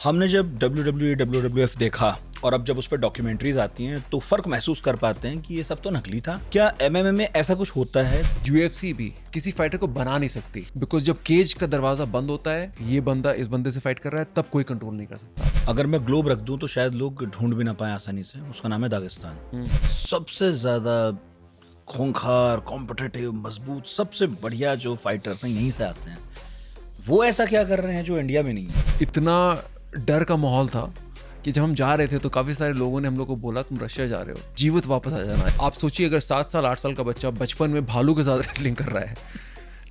हमने जब WWF देखा और अब जब उस पर डॉक्यूमेंट्रीज आती हैं तो फर्क महसूस कर पाते हैं कि ये सब तो नकली था। क्या MMA में ऐसा कुछ होता है? UFC भी किसी फाइटर को बना नहीं सकती, बिकॉज जब केज का दरवाजा बंद होता है, ये बंदा इस बंदे से फाइट कर रहा है, तब कोई कंट्रोल नहीं कर सकता। अगर मैं ग्लोब रख दूं तो शायद लोग ढूंढ भी ना पाए आसानी से। उसका नाम है दागिस्तान। सबसे ज्यादा खूंखार, कॉम्पिटिटिव, मजबूत, सबसे बढ़िया जो फाइटर्स हैं यहीं से आते हैं। वो ऐसा क्या कर रहे हैं जो इंडिया में नहीं है? इतना डर का माहौल था कि जब हम जा रहे थे तो काफी सारे लोगों ने हम लोग को बोला तुम रशिया जा रहे हो, जीवित वापस आ जाना है। आप सोचिए अगर 7 साल 8 साल का बच्चा बचपन में भालू के साथ रेसलिंग कर रहा है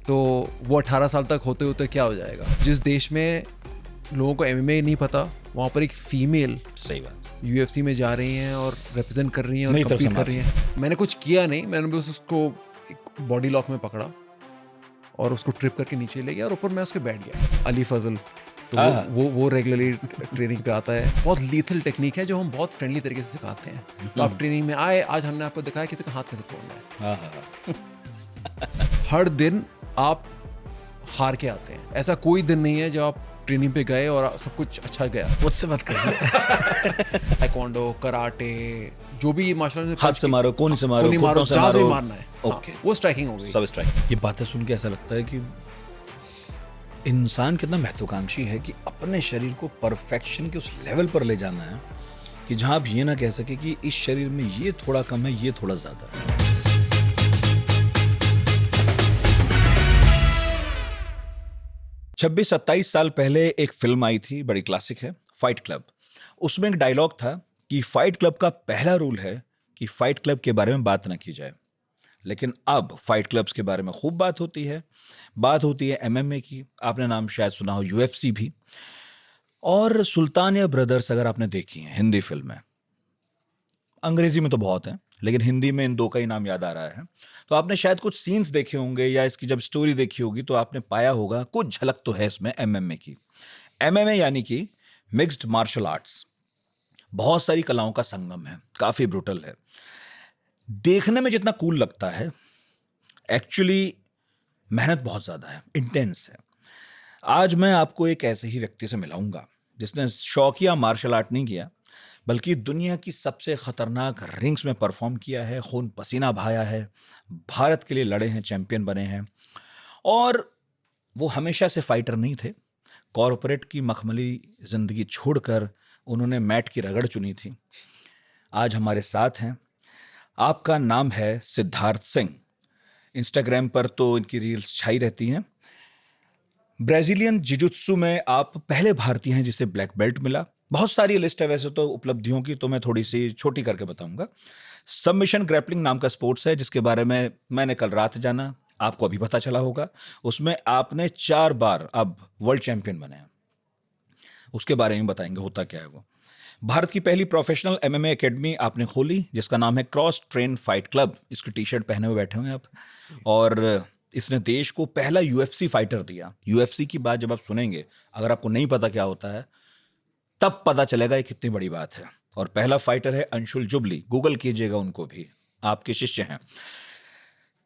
तो वो 18 साल तक होते होते क्या हो जाएगा। जिस देश में लोगों को MMA नहीं पता, वहाँ पर एक फीमेल सही बात। UFC में जा रही हैं और रिप्रेजेंट कर रही हैं और मेरी तरफ से कम्पीट कर रही हैं। मैंने कुछ किया नहीं, मैंने बस उसको एक बॉडी लॉक में पकड़ा और उसको ट्रिप करके नीचे ले गया और ऊपर मैं उसके बैठ गया। अली फजल तो वो रेगुलरली ट्रेनिंग पे आता है। बहुत लीथल टेक्निक है जो हम बहुत फ्रेंडली तरीके से सिखाते हैं। तो आप ट्रेनिंग में आए, आज हमने आपको दिखाया किसी का हाथ कैसे तोड़ना है। हर दिन आप हार के आते हैं, ऐसा कोई दिन नहीं है जब आप ट्रेनिंग पे गए और सब कुछ अच्छा गया। मुझसे मत करिए। ताइक्वांडो, कराटे, जो भी मार्शल आर्ट, हाथ से मारो, कोन से मारो, घुटनों से जहाँ से मारो। मारना है। ओके, वो स्ट्राइकिंग हो गई। सब स्ट्राइक। ये बातें सुन के ऐसा लगता है कि इंसान कितना महत्वाकांक्षी है कि अपने शरीर को परफेक्शन के उस लेवल पर ले जाना है कि जहां आप ये ना कह सके कि इस शरीर में ये थोड़ा कम है, ये थोड़ा ज्यादा है। 26-27 साल पहले एक फिल्म आई थी, बड़ी क्लासिक है, फाइट क्लब। उसमें एक डायलॉग था कि फाइट क्लब का पहला रूल है कि फाइट क्लब के बारे में बात ना की जाए। लेकिन अब फाइट क्लब्स के बारे में खूब बात होती है MMA की। आपने नाम शायद सुना हो, UFC भी, और सुल्तानिया ब्रदर्स अगर आपने देखी है हिंदी फिल्में। अंग्रेजी में तो बहुत है लेकिन हिंदी में इन दो का ही नाम याद आ रहा है। तो आपने शायद कुछ सीन्स देखे होंगे या इसकी जब स्टोरी देखी होगी तो आपने पाया होगा कुछ झलक तो है इसमें MMA की। MMA यानी कि मिक्स्ड मार्शल आर्ट्स, बहुत सारी कलाओं का संगम है, काफी ब्रूटल है। देखने में जितना कूल लगता है, एक्चुअली मेहनत बहुत ज्यादा है, इंटेंस है। आज मैं आपको एक ऐसे ही व्यक्ति से मिलाऊंगा जिसने शौकिया मार्शल आर्ट नहीं किया बल्कि दुनिया की सबसे खतरनाक रिंग्स में परफॉर्म किया है, खून पसीना बहाया है, भारत के लिए लड़े हैं, चैंपियन बने हैं। और वो हमेशा से फाइटर नहीं थे। कॉरपोरेट की मखमली जिंदगी छोड़कर उन्होंने मैट की रगड़ चुनी थी। आज हमारे साथ हैं। आपका नाम है सिद्धार्थ सिंह। इंस्टाग्राम पर तो इनकी रील्स छाई रहती हैं। ब्राजीलियन जिजुत्सु में आप पहले भारतीय हैं जिसे ब्लैक बेल्ट मिला। बहुत सारी लिस्ट है वैसे तो उपलब्धियों की, तो मैं थोड़ी सी छोटी करके बताऊंगा। सबमिशन ग्रैपलिंग नाम का स्पोर्ट्स है जिसके बारे में मैंने कल रात जाना, आपको अभी पता चला होगा। उसमें आपने 4 बार अब वर्ल्ड चैंपियन बने हैं। उसके बारे में बताएंगे होता क्या है वो। भारत की पहली प्रोफेशनल MMA एकेडमी आपने खोली जिसका नाम है क्रॉस ट्रेन फाइट क्लब। इसकी टी-शर्ट पहने हुए बैठे हुए आप। और इसने देश को पहला UFC फाइटर दिया। UFC की बात जब आप सुनेंगे, अगर आपको नहीं पता क्या होता है, तब पता चलेगा ये कितनी बड़ी बात है। और पहला फाइटर है अंशुल जुबली, गूगल कीजिएगा उनको भी, आपके शिष्य हैं।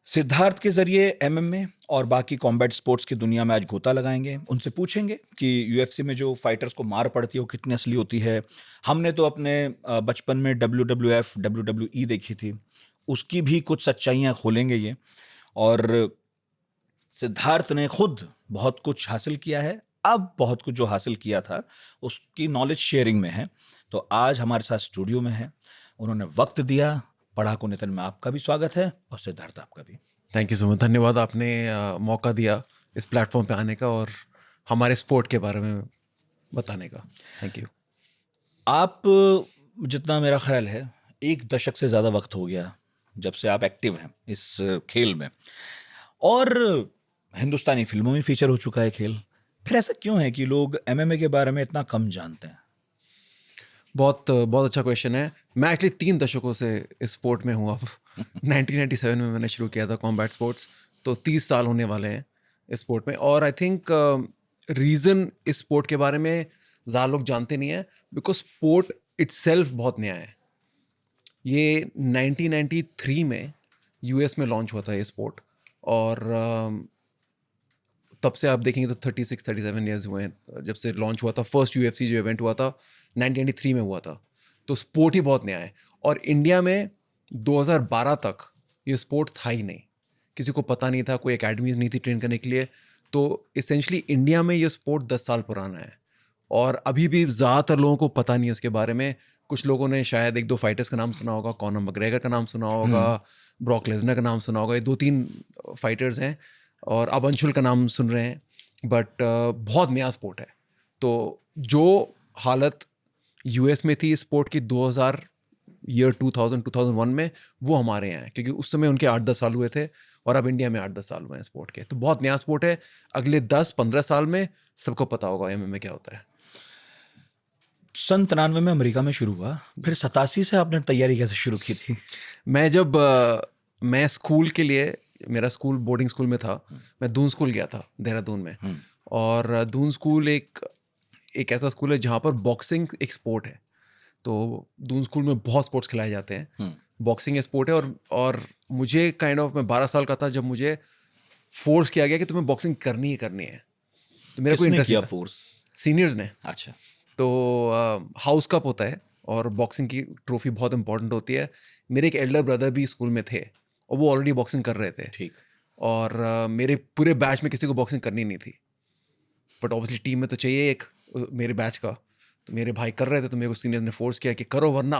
सिद्धार्थ के जरिए MMA और बाकी कॉम्बैट स्पोर्ट्स की दुनिया में आज गोता लगाएंगे। उनसे पूछेंगे कि UFC में जो फाइटर्स को मार पड़ती है वो कितनी असली होती है। हमने तो अपने बचपन में WWF, WWE देखी थी, उसकी भी कुछ सच्चाइयाँ खोलेंगे ये। और सिद्धार्थ ने खुद बहुत कुछ हासिल किया है, अब बहुत कुछ जो हासिल किया था उसकी नॉलेज शेयरिंग में है। तो आज हमारे साथ स्टूडियो में है, उन्होंने वक्त दिया। पढ़ाकू नितिन में आपका भी स्वागत है और सिद्धार्थ आपका भी। थैंक यू सो मच, धन्यवाद। आपने मौका दिया इस प्लेटफॉर्म पे आने का और हमारे स्पोर्ट के बारे में बताने का। Thank you. आप, जितना मेरा ख्याल है, 1 दशक से ज़्यादा वक्त हो गया जब से आप एक्टिव हैं इस खेल में, और हिंदुस्तानी फिल्मों में फीचर हो चुका है खेल। फिर ऐसा क्यों है कि लोग MMA के बारे में इतना कम जानते हैं? बहुत बहुत अच्छा क्वेश्चन है। मैं एक्चुअली 3 दशकों से इस स्पोर्ट में हूँ अब। 1997 में मैंने शुरू किया था कॉम्बैट स्पोर्ट्स, तो 30 साल होने वाले हैं इस स्पोर्ट में। और आई थिंक रीज़न इस स्पोर्ट के बारे में ज़्यादा लोग जानते नहीं है बिकॉज स्पोर्ट इट्सेल्फ बहुत नया है। ये 1993 में US में लॉन्च हुआ था ये स्पोर्ट, और तब से आप देखेंगे तो 36-37 ईयर्स हुए हैं जब से लॉन्च हुआ था फर्स्ट यूएफसी जो इवेंट हुआ था 1993 में हुआ था। तो स्पोर्ट ही बहुत नया है और इंडिया में 2012 तक ये स्पोर्ट था ही नहीं, किसी को पता नहीं था, कोई एकेडमीज नहीं थी ट्रेन करने के लिए। तो इसेंशली इंडिया में ये स्पोर्ट 10 साल पुराना है और अभी भी ज़्यादातर लोगों को पता नहीं है उसके बारे में। कुछ लोगों ने शायद 1-2 फाइटर्स का नाम सुना होगा, कॉनर मैकग्रेगर का नाम सुना होगा, ब्रॉक लेसनर का नाम सुना होगा, ये 2-3 फाइटर्स हैं और अब अंशुल का नाम सुन रहे हैं, बट बहुत नया स्पोर्ट है। तो जो हालत यूएस में थी स्पोर्ट की 2001 में, वो हमारे यहाँ है, क्योंकि उस समय उनके 8-10 साल हुए थे और अब इंडिया में 8-10 साल हुए हैं स्पोर्ट के। तो बहुत नया स्पोर्ट है, अगले 10-15 साल में सबको पता होगा एमएमए क्या होता है। सन 93 में अमेरिका में शुरू हुआ, फिर 87 से आपने तैयारी कैसे शुरू की थी? मैं जब मैं स्कूल के लिए, मेरा स्कूल बोर्डिंग स्कूल में था, मैं दून स्कूल गया था देहरादून में। और दून स्कूल एक ऐसा स्कूल है जहाँ पर बॉक्सिंग एक स्पोर्ट है। तो दून स्कूल में बहुत स्पोर्ट्स खिलाए जाते हैं, बॉक्सिंग एक स्पोर्ट है। और मुझे मैं 12 साल का था जब मुझे फोर्स किया गया कि तुम्हें बॉक्सिंग करनी ही करनी है। तो मेरा कोई इंटरेस्ट किया नहीं था। फोर्स? सीनियर्स ने। अच्छा। तो हाउस कप होता है और बॉक्सिंग की ट्रॉफी बहुत इंपॉर्टेंट होती है। मेरे एक एल्डर ब्रदर भी स्कूल में थे और वो ऑलरेडी बॉक्सिंग कर रहे थे। ठीक। और मेरे पूरे बैच में किसी को बॉक्सिंग करनी नहीं थी, बट ऑब्वियसली टीम में तो चाहिए एक मेरे बैच का। तो मेरे भाई कर रहे थे तो मेरे को सीनियर्स ने फोर्स किया कि करो वरना,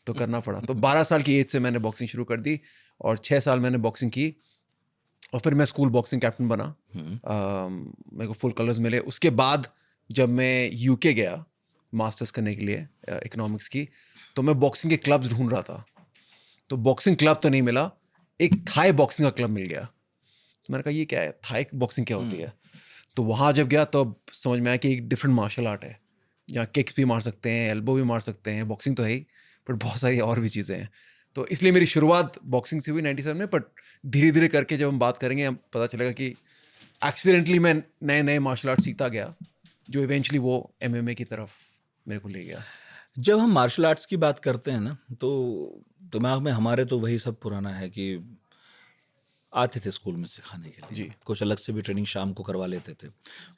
तो करना पड़ा। तो 12 साल की एज से मैंने बॉक्सिंग शुरू कर दी और 6 साल मैंने बॉक्सिंग की और फिर मैं स्कूल बॉक्सिंग कैप्टन बना। मेरे को फुल कलर्स मिले। उसके बाद जब मैं यूके गया मास्टर्स करने के लिए इकोनॉमिक्स की, तो मैं बॉक्सिंग के क्लब्स ढूंढ रहा था। तो बॉक्सिंग क्लब तो नहीं मिला, एक थाई बॉक्सिंग का क्लब मिल गया। तो मैंने कहा ये क्या है, थाई बॉक्सिंग क्या होती है? तो वहाँ जब गया तो समझ में आया कि एक डिफरेंट मार्शल आर्ट है, जहाँ किक्स भी मार सकते हैं, एल्बो भी मार सकते हैं, बॉक्सिंग तो है ही, बट बहुत सारी और भी चीज़ें हैं। तो इसलिए मेरी शुरुआत बॉक्सिंग से हुई 97 में। बट धीरे धीरे करके जब हम बात करेंगे हम पता चलेगा कि एक्सीडेंटली मैं नए नए मार्शल आर्ट सीखता गया, जो इवेंचुअली वो एमएमए की तरफ मेरे को ले गया। जब हम मार्शल आर्ट्स की बात करते हैं ना, तो दिमाग में हमारे तो वही सब पुराना है कि आते थे स्कूल में सिखाने के लिए जी। कुछ अलग से भी ट्रेनिंग शाम को करवा लेते थे।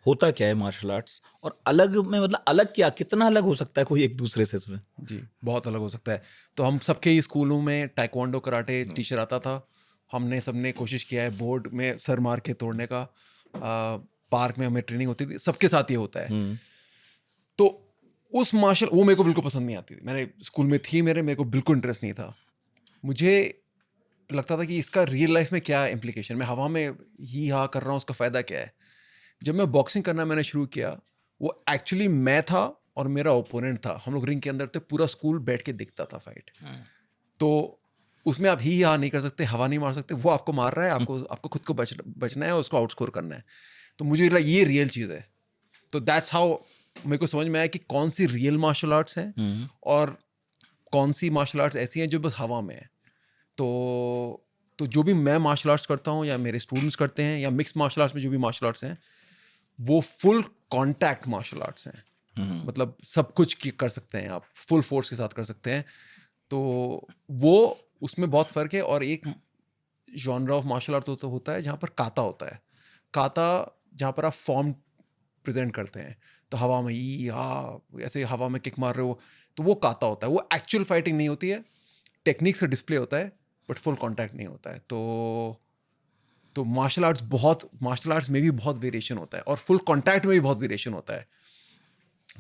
होता क्या है मार्शल आर्ट्स, और अलग में मतलब अलग क्या, कितना अलग हो सकता है कोई एक दूसरे से इसमें? जी, बहुत अलग हो सकता है। तो हम सबके ही स्कूलों में टाइक्वांडो कराटे टीचर आता था। हमने सबने कोशिश किया है बोर्ड में सर मार के तोड़ने का। पार्क में हमें ट्रेनिंग होती थी, सबके साथ ये होता है। तो उस वो मेरे को बिल्कुल पसंद नहीं आती थी। मैंने स्कूल में थी, मेरे को बिल्कुल इंटरेस्ट नहीं था। मुझे लगता था कि इसका रियल लाइफ में क्या इम्प्लीकेशन, मैं हवा में ही हाँ कर रहा हूँ, उसका फ़ायदा क्या है। जब मैं बॉक्सिंग करना मैंने शुरू किया, वो एक्चुअली मैं था और मेरा ओपोनेंट था। हम लोग रिंग के अंदर थे, पूरा स्कूल बैठ के देखता था फाइट। तो उसमें आप ही हाँ नहीं कर सकते, हवा नहीं मार सकते, वो आपको मार रहा है, आपको खुद को बचना है और उसको आउटस्कोर करना है। तो मुझे लगा ये रियल चीज़ है। तो दैट्स हाउ मेरे को समझ में आया कि कौन सी रियल मार्शल आर्ट्स हैं और कौन सी मार्शल आर्ट्स ऐसी हैं जो बस हवा में है। तो जो भी मैं मार्शल आर्ट्स करता हूँ या मेरे स्टूडेंट्स करते हैं या मिक्स मार्शल आर्ट्स में जो भी मार्शल आर्ट्स हैं, वो फुल कॉन्टैक्ट मार्शल आर्ट्स हैं। मतलब सब कुछ कर सकते हैं आप, फुल फोर्स के साथ कर सकते हैं। तो वो उसमें बहुत फ़र्क है। और एक जॉनरा ऑफ मार्शल आर्ट तो होता है जहाँ पर काता होता है। काता जहाँ पर आप फॉर्म प्रेजेंट करते हैं, तो हवा में ऐसे हवा में किक मार रहे हो, तो वो काता होता है। वो एक्चुअल फाइटिंग नहीं होती है, टेक्निक्स का डिस्प्ले होता है, बट फुल कांटेक्ट नहीं होता है। तो मार्शल आर्ट्स में भी बहुत वेरिएशन होता है और फुल कांटेक्ट में भी बहुत वेरिएशन होता है।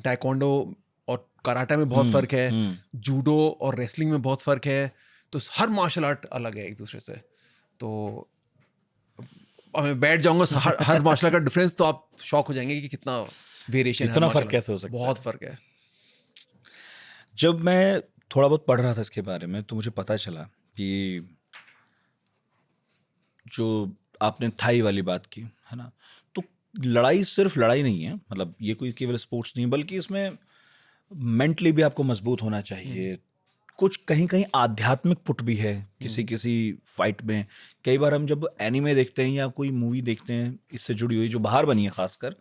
टाइक्वांडो और कराटे में बहुत फ़र्क है, जूडो और रेसलिंग में बहुत फ़र्क है। तो हर मार्शल आर्ट अलग है एक दूसरे से। तो मैं बैठ जाऊंगा हर मार्शल आर्ट का डिफरेंस, तो आप शॉक हो जाएंगे कि कितना वेरिएशन है। इतना फर्क कैसे हो सकता है? बहुत फ़र्क है। जब मैं थोड़ा बहुत पढ़ रहा था इसके बारे में, तो मुझे पता चला कि जो आपने थाई वाली बात की है ना, तो लड़ाई सिर्फ लड़ाई नहीं है, मतलब ये कोई केवल स्पोर्ट्स नहीं, बल्कि इसमें मेंटली भी आपको मजबूत होना चाहिए। कुछ कहीं कहीं आध्यात्मिक पुट भी है किसी फाइट में। कई बार हम जब एनिमे देखते हैं या कोई मूवी देखते हैं इससे जुड़ी हुई जो बाहर बनी है खासकर,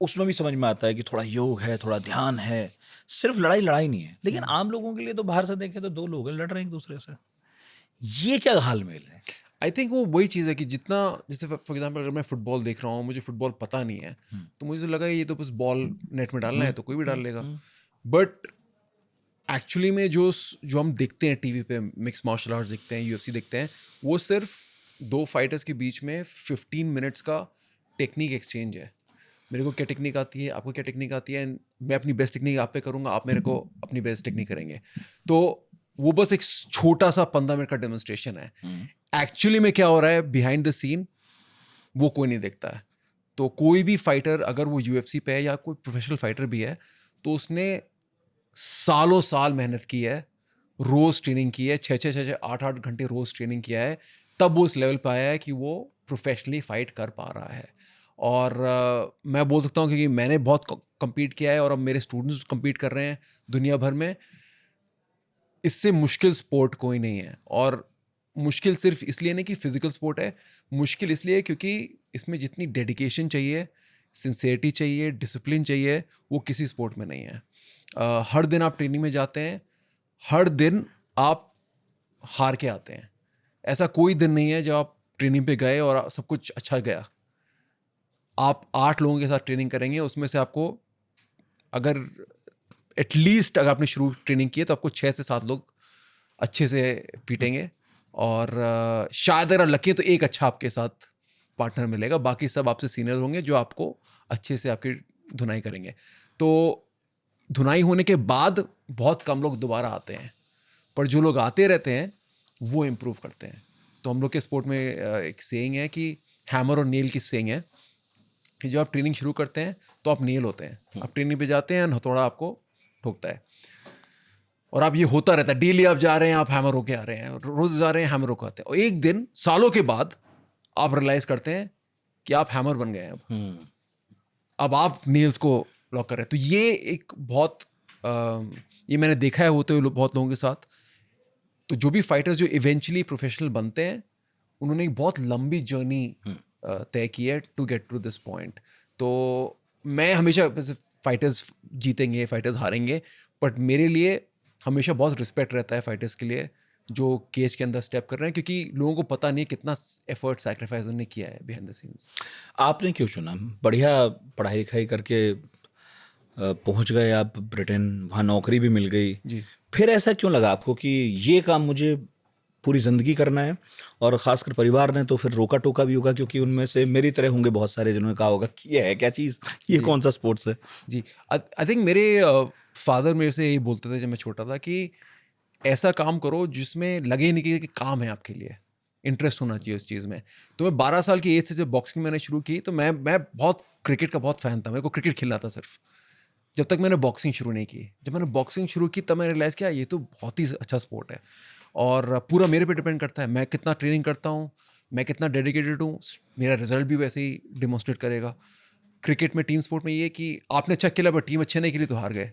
उसमें भी समझ में आता है कि थोड़ा योग है, थोड़ा ध्यान है, सिर्फ लड़ाई नहीं है। लेकिन आम लोगों के लिए तो बाहर से देखें तो दो लोग हैं लड़ रहे हैं एक दूसरे से, ये क्या हाल मेल है? आई थिंक वो वही चीज़ है कि जितना, जैसे फॉर एग्जांपल अगर मैं फुटबॉल देख रहा हूँ, मुझे फुटबॉल पता नहीं है, तो मुझे तो लगा ये तो बस बॉल नेट में डालना है तो कोई भी डाल लेगा। बट एक्चुअली में जो हम देखते हैं टीवी पे, मिक्स मार्शल आर्ट्स देखते हैं, यूएफसी देखते हैं, वो सिर्फ दो फाइटर्स के बीच में 15 मिनट्स का टेक्निक एक्सचेंज है। मेरे को क्या टेक्निक आती है, आपको क्या टेक्निक आती है, मैं अपनी बेस्ट टेक्निक आप पे करूँगा, आप मेरे को अपनी बेस्ट टेक्निक करेंगे। तो वो बस एक छोटा सा 15 मिनट का डेमोन्स्ट्रेशन है। एक्चुअली में क्या हो रहा है बिहाइंड द सीन, वो कोई नहीं देखता है। तो कोई भी फाइटर, अगर वो यूएफसी पे है या कोई प्रोफेशनल फाइटर भी है, तो उसने सालों साल मेहनत की है, रोज ट्रेनिंग की है, 6-6 8-8 घंटे रोज ट्रेनिंग किया है, तब वो उस लेवल पे आया है कि वो प्रोफेशनली फाइट कर पा रहा है। और मैं बोल सकता हूँ क्योंकि मैंने बहुत कम्पीट किया है और अब मेरे स्टूडेंट्स कम्पीट कर रहे हैं दुनिया भर में, इससे मुश्किल स्पोर्ट कोई नहीं है। और मुश्किल सिर्फ इसलिए नहीं कि फिजिकल स्पोर्ट है, मुश्किल इसलिए क्योंकि इसमें जितनी डेडिकेशन चाहिए, सिंसेरिटी चाहिए, डिसिप्लिन चाहिए, वो किसी स्पोर्ट में नहीं है। हर दिन आप ट्रेनिंग में जाते हैं, हर दिन आप हार के आते हैं। ऐसा कोई दिन नहीं है जब आप ट्रेनिंग पे गए और सब कुछ अच्छा गया। आप 8 लोगों के साथ ट्रेनिंग करेंगे, उसमें से आपको अगर एटलीस्ट अगर आपने शुरू ट्रेनिंग की है तो आपको 6 से 7 लोग अच्छे से पीटेंगे, और शायद अगर लकी है तो एक अच्छा आपके साथ पार्टनर मिलेगा, बाकी सब आपसे सीनियर होंगे जो आपको अच्छे से आपकी धुनाई करेंगे। तो धुनाई होने के बाद बहुत कम लोग दोबारा आते हैं, पर जो लोग आते रहते हैं वो इम्प्रूव करते हैं। तो हम लोग के स्पोर्ट में एक सेइंग है कि हैमर और नेल की सेइंग है कि जब आप ट्रेनिंग शुरू करते हैं तो आप नेल होते हैं, आप ट्रेनिंग पे जाते हैं, हथौड़ा आपको ठोकता है, और आप ये होता रहता है, डेली आप जा रहे हैं, आप हैमर होके आ रहे हैं, रोज जा रहे हैं, हैमर होके आते हैं, और एक दिन सालों के बाद आप रियलाइज करते हैं कि आप हैमर बन गए हैं। अब आप नेल्स को लॉक कर रहे हैं। तो ये एक बहुत ये मैंने देखा है होते हुए बहुत लोगों के साथ। तो जो भी फाइटर्स जो इवेंचुअली प्रोफेशनल बनते हैं, उन्होंने एक बहुत लंबी जर्नी तय की है to get to this point. तो मैं हमेशा, फाइटर्स जीतेंगे, फाइटर्स हारेंगे, बट मेरे लिए हमेशा बहुत रिस्पेक्ट रहता है फाइटर्स के लिए जो केज के अंदर स्टेप कर रहे हैं, क्योंकि लोगों को पता नहीं है कितना एफर्ट सैक्रिफाइस उन्होंने किया है बिहाइंड द सीन्स। आपने क्यों चुना? बढ़िया पढ़ाई लिखाई करके पहुंच गए आप ब्रिटेन, वहाँ नौकरी भी मिल गई, जी। फिर ऐसा क्यों लगा आपको कि ये काम मुझे पूरी ज़िंदगी करना है? और ख़ासकर परिवार ने तो फिर रोका टोका भी होगा, क्योंकि उनमें से मेरी तरह होंगे बहुत सारे जिन्होंने कहा होगा कि ये है क्या चीज़, ये जी। कौन सा स्पोर्ट्स है? जी, आई थिंक मेरे फादर मेरे से यही बोलते थे जब मैं छोटा था कि ऐसा काम करो जिसमें लगे ही नहीं कि काम है आपके लिए, इंटरेस्ट होना चाहिए उस चीज़ में। तो मैं 12 साल की एज से जब बॉक्सिंग मैंने शुरू की, तो मैं बहुत क्रिकेट का बहुत फ़ैन था, मेरे को क्रिकेट खेलना था सिर्फ, जब तक मैंने बॉक्सिंग शुरू नहीं की। जब मैंने बॉक्सिंग शुरू की तब मैंने रियलाइज़ किया ये तो बहुत ही अच्छा स्पोर्ट है, और पूरा मेरे पे डिपेंड करता है, मैं कितना ट्रेनिंग करता हूँ, मैं कितना डेडिकेटेड हूँ, मेरा रिजल्ट भी वैसे ही डिमॉन्स्ट्रेट करेगा। क्रिकेट में, टीम स्पोर्ट में ये है कि आपने अच्छा खेला पर टीम अच्छे नहीं खेली तो हार गए,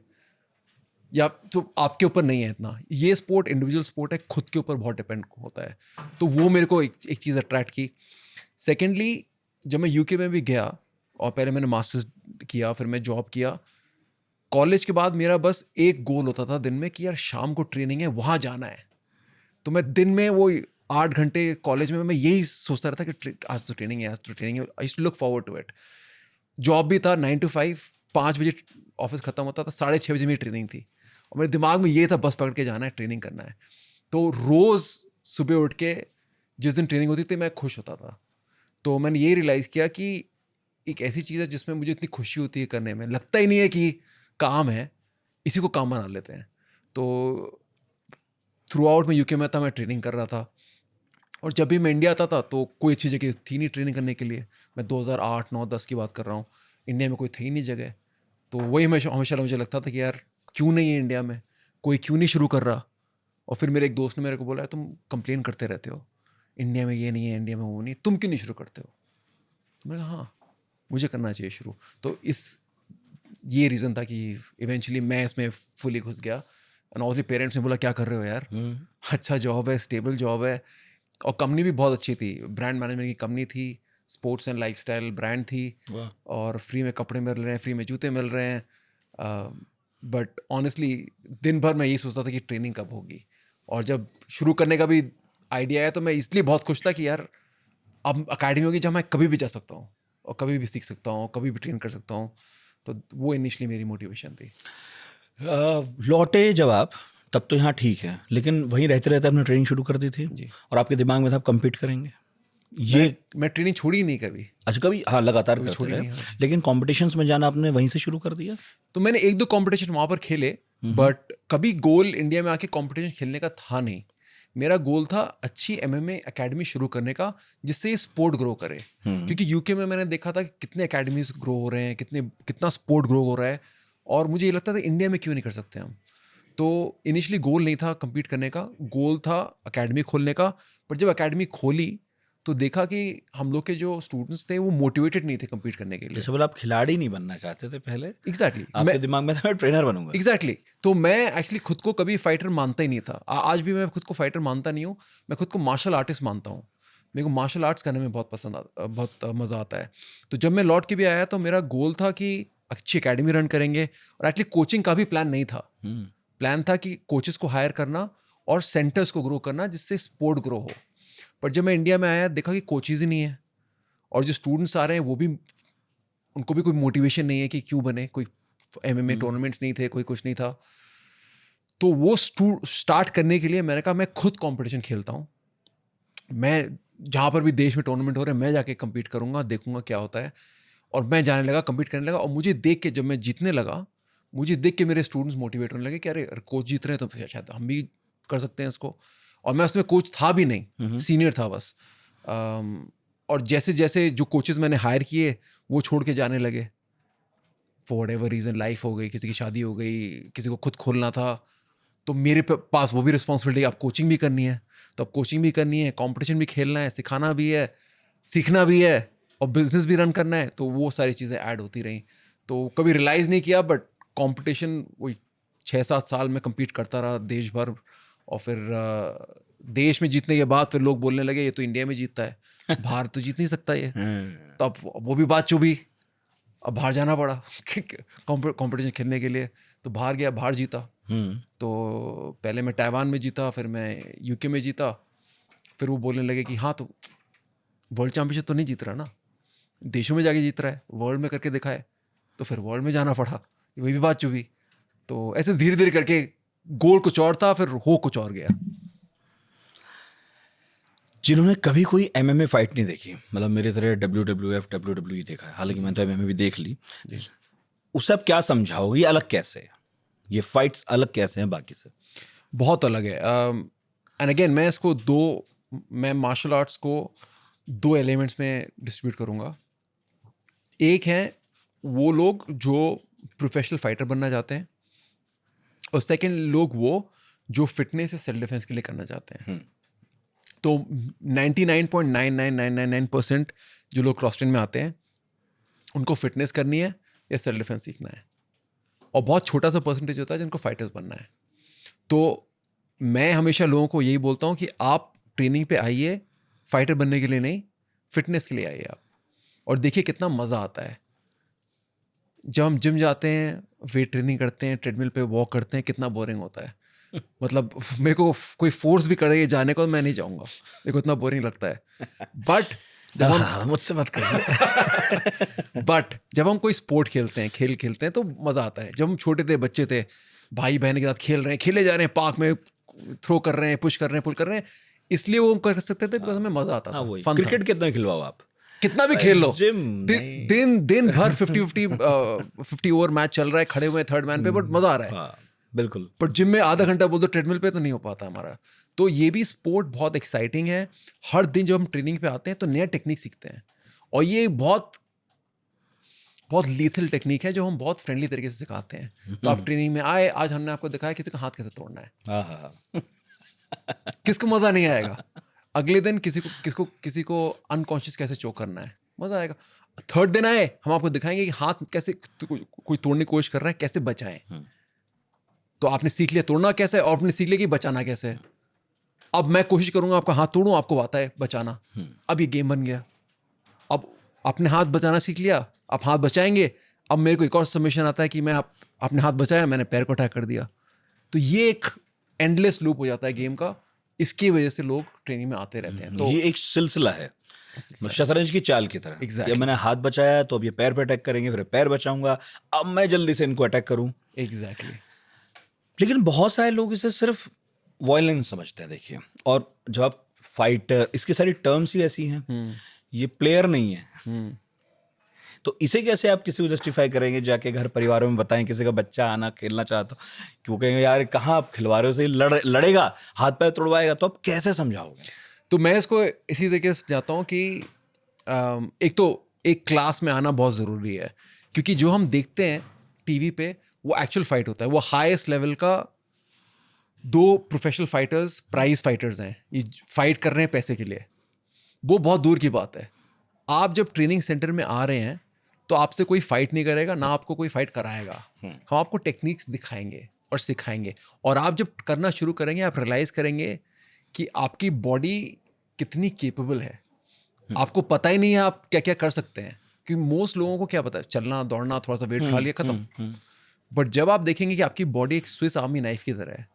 या तो आपके ऊपर नहीं है इतना। ये स्पोर्ट इंडिविजुअल स्पोर्ट है, खुद के ऊपर बहुत डिपेंड होता है। तो वो मेरे को एक चीज़ अट्रैक्ट की। सेकेंडली, जब मैं यूके में भी गया और पहले मैंने मास्टर्स किया, फिर मैं जॉब किया, कॉलेज के बाद मेरा बस एक गोल होता था दिन में कि यार शाम को ट्रेनिंग है, वहाँ जाना है। तो मैं दिन में वो 8 घंटे कॉलेज में मैं यही सोचता रहता कि आज तो ट्रेनिंग है, आज तो ट्रेनिंग है। I used to look forward to it. Job भी था 9 to 5, 5 बजे ऑफिस खत्म होता था, 6:30 बजे मेरी ट्रेनिंग थी, और मेरे दिमाग में ये था बस पकड़ के जाना है, ट्रेनिंग करना है। तो रोज़ सुबह उठ के जिस दिन ट्रेनिंग होती थी मैं खुश होता था। तो मैंने ये रियलाइज़ किया कि एक ऐसी चीज़ है जिसमें मुझे इतनी खुशी होती है करने में, लगता ही नहीं है कि काम है, इसी को काम बना लेते हैं। तो थ्रू आउट मैं यूके में था, मैं ट्रेनिंग कर रहा था, और जब भी मैं इंडिया आता था तो कोई अच्छी जगह थी नहीं ट्रेनिंग करने के लिए। मैं 2008, 9, 10 की बात कर रहा हूँ, इंडिया में कोई थी ही नहीं जगह। तो वही हमेशा हमेशा मुझे लगता था कि यार क्यों नहीं है इंडिया में, कोई क्यों नहीं शुरू कर रहा। और फिर मेरे एक दोस्त ने मेरे को बोला, तुम कंप्लेन करते रहते हो, इंडिया में ये नहीं है, इंडिया में वो नहीं, तुम क्यों नहीं शुरू करते हो? तो मैंने कहा हाँ, मुझे करना चाहिए शुरू। तो ये रीज़न था कि इवेंचुअली मैं इसमें फुली घुस गया। एंड ऑब्वियसली पेरेंट्स ने बोला क्या कर रहे हो यार, अच्छा जॉब है, स्टेबल जॉब है, और कंपनी भी बहुत अच्छी थी, ब्रांड मैनेजमेंट की कंपनी थी, स्पोर्ट्स एंड लाइफस्टाइल ब्रांड थी, और फ्री में कपड़े मिल रहे हैं, फ्री में जूते मिल रहे हैं। बट ऑनेस्टली दिन भर मैं यही सोचता था कि ट्रेनिंग कब होगी, और जब शुरू करने का भी आइडिया आया तो मैं इसलिए बहुत खुश था कि यार अब अकेडमी होगी जहाँ मैं कभी भी जा सकता हूँ और कभी भी सीख सकता हूँ, कभी भी ट्रेन कर सकता हूँ। तो वो इनिशियली मेरी मोटिवेशन थी। लौटे जब आप, तब तो यहाँ ठीक है, लेकिन वहीं रहते रहते आपने ट्रेनिंग शुरू कर दी थी जी। और आपके दिमाग में था आप कम्पीट करेंगे। ये मैं ट्रेनिंग छोड़ी ही नहीं कभी। अच्छा, कभी हाँ लगातार कभी करते छोड़ी रहे, नहीं, हाँ। लेकिन कॉम्पिटिशन्स में जाना आपने वहीं से शुरू कर दिया? तो मैंने 1-2 कॉम्पिटिशन वहाँ पर खेले, बट कभी गोल इंडिया में आके कॉम्पिटिशन खेलने का था नहीं। मेरा गोल था अच्छी MMA एकेडमी शुरू करने का, जिससे ये स्पोर्ट ग्रो करे। क्योंकि यूके में मैंने देखा था कि कितने एकेडमीज ग्रो हो रहे हैं, कितना स्पोर्ट ग्रो हो रहा है, और मुझे ये लगता था इंडिया में क्यों नहीं कर सकते हम। तो इनिशियली गोल नहीं था कम्पीट करने का, गोल था एकेडमी खोलने का। पर जब एकेडमी खोली तो देखा कि हम लोग के जो स्टूडेंट्स थे वो मोटिवेटेड नहीं थे कम्पीट करने के लिए। जैसे बोला आप खिलाड़ी नहीं बनना चाहते थे पहले, एग्जैक्टली आपके दिमाग में था मैं ट्रेनर बनूंगा। एग्जैक्टली तो मैं एक्चुअली खुद को कभी फाइटर मानता ही नहीं था। आज भी मैं खुद को फाइटर मानता नहीं हूँ, मैं खुद को मार्शल आर्टिस्ट मानता हूँ। मेरे को मार्शल आर्ट्स करने में बहुत मज़ा आता है। तो जब मैं लौट के भी आया तो मेरा गोल था कि अच्छी एकेडमी रन करेंगे, और एक्चुअली कोचिंग का भी प्लान नहीं था। प्लान था कि कोचेस को हायर करना और सेंटर्स को ग्रो करना जिससे स्पोर्ट ग्रो हो। पर जब मैं इंडिया में आया देखा कि कोचेज ही नहीं है, और जो स्टूडेंट्स आ रहे हैं वो भी, उनको भी कोई मोटिवेशन नहीं है कि क्यों बने। कोई MMA टूर्नामेंट्स नहीं थे, कोई कुछ नहीं था। तो वो स्टार्ट करने के लिए मैंने कहा मैं खुद कंपटीशन खेलता हूँ। मैं जहाँ पर भी देश में टूर्नामेंट हो रहे हैं मैं जाके कम्पीट करूँगा, देखूंगा क्या होता है। और मैं जाने लगा, कम्पीट करने लगा, और मुझे देख के, जब मैं जीतने लगा, मुझे देख के मेरे स्टूडेंट्स मोटिवेट होने लगे कि अरे कोच जीत रहे हैं तो शायद हम भी कर सकते हैं इसको। और मैं उसमें कोच था भी नहीं, सीनियर था बस। और जैसे जैसे जो कोचेस मैंने हायर किए वो छोड़ के जाने लगे, फॉर व्हाटएवर रीज़न, लाइफ हो गई, किसी की शादी हो गई, किसी को खुद खोलना था। तो मेरे पास वो भी रिस्पॉन्सिबिलिटी, अब कोचिंग भी करनी है, तो अब कोचिंग भी करनी है, कंपटीशन भी खेलना है, सिखाना भी है, सीखना भी है, और बिजनेस भी रन करना है। तो वो सारी चीज़ें ऐड होती रहीं। तो कभी रियलाइज़ नहीं किया, बट कंपटीशन वही 6-7 साल में कम्पीट करता रहा देश भर। और फिर देश में जीतने के बाद फिर लोग बोलने लगे ये तो इंडिया में जीतता है, बाहर तो जीत नहीं सकता ये। तो अब वो भी बात चुभी, अब बाहर जाना पड़ा कंपटीशन खेलने के लिए। तो बाहर गया, बाहर जीता। तो पहले मैं ताइवान में जीता, फिर मैं यूके में जीता। फिर वो बोलने लगे कि हाँ तो वर्ल्ड चैम्पियनशिप तो नहीं जीत रहा ना, देशों में जाके जीत रहा है, वर्ल्ड में करके दिखाए। तो फिर वर्ल्ड में जाना पड़ा, वही भी बात चुभी। तो ऐसे धीरे धीरे करके गोल कुछ और था, फिर हो कुछ और गया। जिन्होंने कभी कोई MMA फाइट नहीं देखी, मतलब मेरी तरह WWF WWE देखा है, हालांकि मैंने तो MMA भी देख ली, उसे आप क्या समझाओगे? ये अलग कैसे है, ये फाइट्स अलग कैसे हैं बाकी से? बहुत अलग है। एंड अगेन मैं इसको मैं मार्शल आर्ट्स को 2 एलिमेंट्स में डिस्ट्रीब्यूट करूँगा। एक है वो लोग जो प्रोफेशनल फाइटर बनना चाहते हैं, और सेकंड लोग वो जो फिटनेस या सेल्फ डिफेंस के लिए करना चाहते हैं। तो 99.99999% जो लोग क्रॉस ट्रेन में आते हैं उनको फिटनेस करनी है या सेल्फ डिफेंस सीखना है, और बहुत छोटा सा परसेंटेज होता है जिनको फाइटर्स बनना है। तो मैं हमेशा लोगों को यही बोलता हूँ कि आप ट्रेनिंग पे आइए फाइटर बनने के लिए नहीं, फिटनेस के लिए आइए आप, और देखिए कितना मज़ा आता है। जब हम जिम जाते हैं, वेट ट्रेनिंग करते हैं, ट्रेडमिल पे वॉक करते हैं, कितना बोरिंग होता है। मतलब मेरे को कोई फोर्स भी करे जाने को, मैं नहीं जाऊँगा, मेरे को इतना बोरिंग लगता है। बट जब हम मुझसे मत करिए। बट जब हम कोई स्पोर्ट खेलते हैं, खेल खेलते हैं तो मज़ा आता है। जब हम छोटे थे, बच्चे थे, भाई बहन के साथ खेल रहे हैं, खेले जा रहे हैं, पार्क में थ्रो कर रहे हैं, पुश कर रहे हैं, पुल कर रहे हैं, इसलिए वो कर सकते थे बिकॉज हमें मज़ा आता था। फन था। क्रिकेट कितना खिलवाओ आप, कितना भी खेल लो, जिम दिन भर 50 ओवर मैच चल रहा है, खड़े हुए थर्ड मैन पे, बट मज़ा आ रहा है। बिल्कुल। पर जिम में आधा घंटा बोल दो ट्रेडमिल पे तो नहीं हो पाता हमारा। तो ये भी स्पोर्ट बहुत एक्साइटिंग है। हर दिन जब हम ट्रेनिंग पे आते हैं तो नया टेक्निक सीखते हैं, और ये बहुत बहुत लीथल टेक्निक है जो हम बहुत फ्रेंडली तरीके से सिखाते हैं। तो आप ट्रेनिंग में आए, आज हमने आपको दिखाया किसी का हाथ कैसे तोड़ना है। किसको मज़ा नहीं आएगा? अगले दिन किसी को अनकॉन्शियस कैसे चोक करना है, मज़ा आएगा। थर्ड दिन आए, हम आपको दिखाएंगे कि हाथ कैसे कोई तोड़ने की कोशिश कर रहा है, कैसे बचाएं। तो आपने सीख लिया तोड़ना कैसे, और आपने सीख लिया कि बचाना कैसे है। अब मैं कोशिश करूंगा आपका हाथ तोड़ूं, आपको आता है बचाना। अब ये गेम बन गया। अब आपने हाथ बचाना सीख लिया, आप हाथ बचाएंगे। अब मेरे को एक और सबमिशन आता है कि मैं आपने हाथ बचाया, मैंने पैर को अटैक कर दिया। तो ये एक एंडलेस लूप हो जाता है गेम का। इसकी वजह से लोग ट्रेनिंग में आते रहते हैं। तो ये एक सिलसिला है, शतरंज की चाल की तरह। Exactly. ये मैंने हाथ बचाया तो अब ये पैर पे अटैक करेंगे, फिर पैर बचाऊंगा, अब मैं जल्दी से इनको अटैक करूं। एग्जैक्टली लेकिन बहुत सारे लोग इसे सिर्फ वायलेंस समझते हैं, देखिए। और जब आप फाइटर, इसकी सारी टर्म्स ही ऐसी हैं, ये प्लेयर नहीं है। तो इसे कैसे आप किसी को जस्टिफाई करेंगे? जाके घर परिवारों में बताएं, किसी का बच्चा आना खेलना चाहता हो, कि वो कहेंगे यार कहाँ आप खिलवा रहे हो, से लड़ेगा, हाथ पैर तोड़वाएगा, तो आप कैसे समझाओगे? तो मैं इसको इसी तरीके से समझाता हूँ कि एक तो एक क्लास में आना बहुत ज़रूरी है, क्योंकि जो हम देखते हैं टीवी पे वो एक्चुअल फाइट होता है। वो हाईएस्ट लेवल का 2 प्रोफेशनल फाइटर्स प्राइज फाइटर्स हैं, ये फाइट कर रहे हैं पैसे के लिए, वो बहुत दूर की बात है। आप जब ट्रेनिंग सेंटर में आ रहे हैं तो आपसे कोई फाइट नहीं करेगा, ना आपको कोई फाइट कराएगा। हम आपको टेक्निक्स दिखाएंगे और सिखाएंगे, और आप जब करना शुरू करेंगे आप रियलाइज़ करेंगे कि आपकी बॉडी कितनी केपेबल है। आपको पता ही नहीं है आप क्या क्या कर सकते हैं, क्योंकि मोस्ट लोगों को क्या पता है, चलना दौड़ना, थोड़ा सा वेट उठा लिया, खत्म। बट जब आप देखेंगे कि आपकी बॉडी एक स्विस आर्मी नाइफ की तरह है।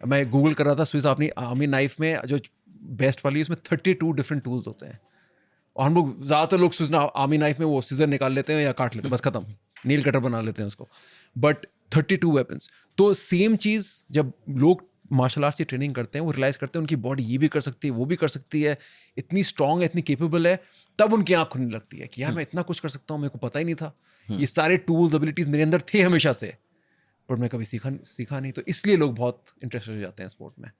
मैं गूगल कर रहा था, स्विस आर्मी नाइफ में जो बेस्ट वाली, उसमें 32 डिफरेंट टूल्स होते हैं। और हम लोग ज़्यादातर लोग स्विस आर्मी नाइफ में वो सीजर निकाल लेते हैं या काट लेते हैं, बस खत्म, नील कटर बना लेते हैं उसको। But 32 weapons. तो सेम चीज़ जब लोग मार्शल आर्ट्स की ट्रेनिंग करते हैं, वो रियलाइज़ करते हैं उनकी बॉडी ये भी कर सकती है, वो भी कर सकती है, इतनी स्ट्रांग है, इतनी केपेबल है, तब उनकी आँख खुलने लगती है कि यार मैं इतना कुछ कर सकता हूँ, मेरे को पता ही नहीं था। ये सारे टूल्स एबिलिटीज़ मेरे अंदर थे हमेशा से, बट मैं कभी सीखा नहीं। तो इसलिए लोग बहुत इंटरेस्टेड हो जाते हैं स्पोर्ट में।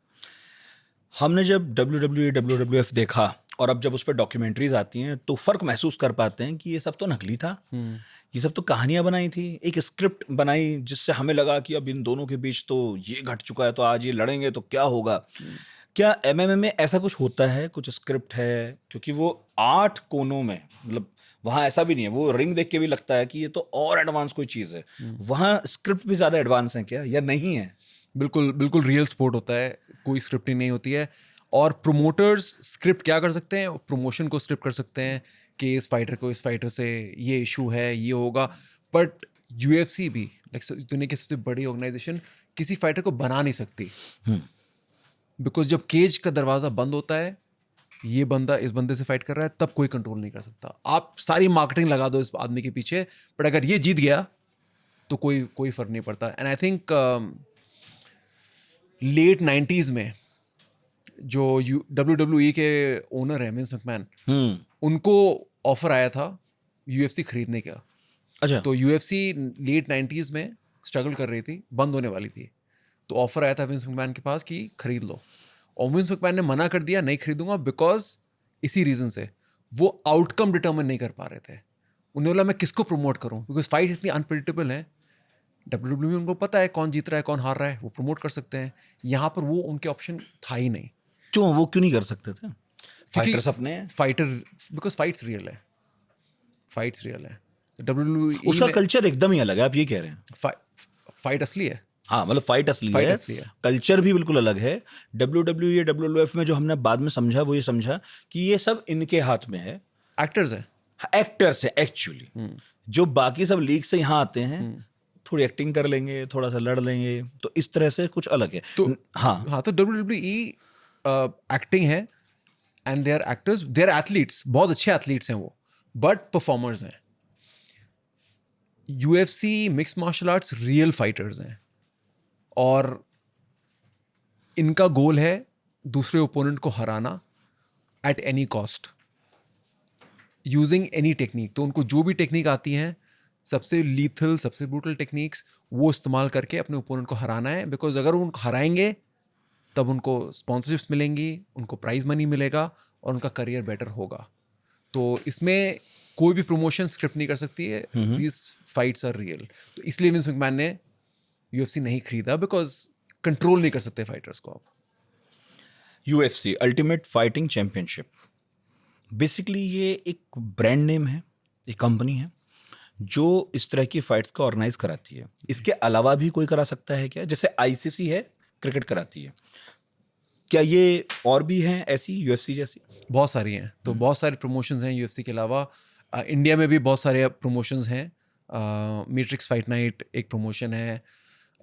हमने जब WWE, WWF देखा, और अब जब उस पर डॉक्यूमेंट्रीज आती हैं तो फ़र्क महसूस कर पाते हैं कि ये सब तो नकली था, ये सब तो कहानियाँ बनाई थी, एक स्क्रिप्ट बनाई जिससे हमें लगा कि अब इन दोनों के बीच तो ये घट चुका है, तो आज ये लड़ेंगे तो क्या होगा। क्या MMA में ऐसा कुछ होता है, कुछ स्क्रिप्ट है? क्योंकि वो 8 कोनों में, मतलब वहाँ ऐसा भी नहीं है, वो रिंग देख के भी लगता है कि ये तो और एडवांस कोई चीज़ है। वहाँ स्क्रिप्ट भी ज़्यादा एडवांस है क्या, या नहीं है? बिल्कुल बिल्कुल रियल स्पोर्ट होता है, कोई स्क्रिप्टिंग नहीं होती है। और प्रोमोटर्स स्क्रिप्ट क्या कर सकते हैं, प्रमोशन को स्क्रिप्ट कर सकते हैं कि इस फाइटर से ये इशू है, ये होगा। बट UFC भी लाइक दुनिया की सबसे बड़ी ऑर्गेनाइजेशन किसी फाइटर को बना नहीं सकती, बिकॉज जब केज का दरवाज़ा बंद होता है, ये बंदा इस बंदे से फाइट कर रहा है, तब कोई कंट्रोल नहीं कर सकता। आप सारी मार्केटिंग लगा दो इस आदमी के पीछे, बट अगर ये जीत गया तो कोई फर्क नहीं पड़ता। And I think late 90s में जो WWE के ओनर है विंस मैकमैन, उनको ऑफर आया था UFC खरीदने का। अच्छा। तो UFC लेट 90s में स्ट्रगल कर रही थी, बंद होने वाली थी, तो ऑफर आया था विंस मैकमैन के पास कि खरीद लो। और विंस मैकमैन ने मना कर दिया, नहीं खरीदूंगा, बिकॉज इसी रीज़न से वो आउटकम डिटर्मिन नहीं कर पा रहे थे। उन्हें बोला मैं किसको प्रमोट करूं, बिकॉज फाइट इतनी अनप्रेडिक्टेबल है। WWE में उनको पता है कौन जीत रहा है कौन हार रहा है, वो प्रमोट कर सकते हैं। यहाँ पर वो उनके ऑप्शन था ही नहीं। क्यों, वो क्यों नहीं कर सकते थे? फाइटर्स अपने हैं। फाइटर, बिकॉज फाइट्स रियल है, फाइट्स रियल है। WWE उसका कल्चर एकदम ही अलग है, आप ये कह रहे हैं? फाइट असली है। हाँ, मतलब फाइट असली फाइट है, असली है। कल्चर भी बिल्कुल अलग है। WWE, WWF में जो हमने बाद में समझा, वो ये समझा कि ये सब इनके हाथ में है, एक्टर्स हैं, एक्टर्स है एक्चुअली। जो बाकी सब लीग से यहाँ आते हैं, थोड़ी एक्टिंग कर लेंगे, थोड़ा सा लड़ लेंगे, तो इस तरह से कुछ अलग है। तो हाँ, तो WWE एक्टिंग है, and they are actors, they are athletes, बहुत अच्छे एथलीट्स हैं वो, बट परफॉर्मर्स हैं। UFC mix martial arts real fighters हैं, और इनका गोल है दूसरे ओपोनेंट को हराना at any cost, using any technique. तो उनको जो भी टेक्निक आती हैं, सबसे लीथल, सबसे ब्रूटल टेक्निक्स, वो इस्तेमाल करके अपने ओपोनेंट को हराना है। बिकॉज अगर उनको हराएंगे तब उनको स्पॉन्सरशिप्स मिलेंगी, उनको प्राइज मनी मिलेगा, और उनका करियर बेटर होगा। तो इसमें कोई भी प्रमोशन स्क्रिप्ट नहीं कर सकती है, दीज फाइट्स आर रियल। तो इसलिए विंस मैकमैन ने UFC नहीं खरीदा, बिकॉज कंट्रोल नहीं कर सकते फाइटर्स को आप। UFC ultimate fighting championship, basically ये एक ब्रांड नेम है, एक कंपनी है जो इस तरह की फाइट्स को ऑर्गेनाइज कराती है। इसके अलावा भी कोई करा सकता है क्या? जैसे ICC है, क्रिकेट कराती है, क्या ये और भी हैं ऐसी UFC जैसी? बहुत सारी हैं, तो बहुत सारे प्रमोशंस हैं UFC के अलावा। इंडिया में भी बहुत सारे प्रमोशंस हैं। मैट्रिक्स फाइट नाइट एक प्रमोशन है,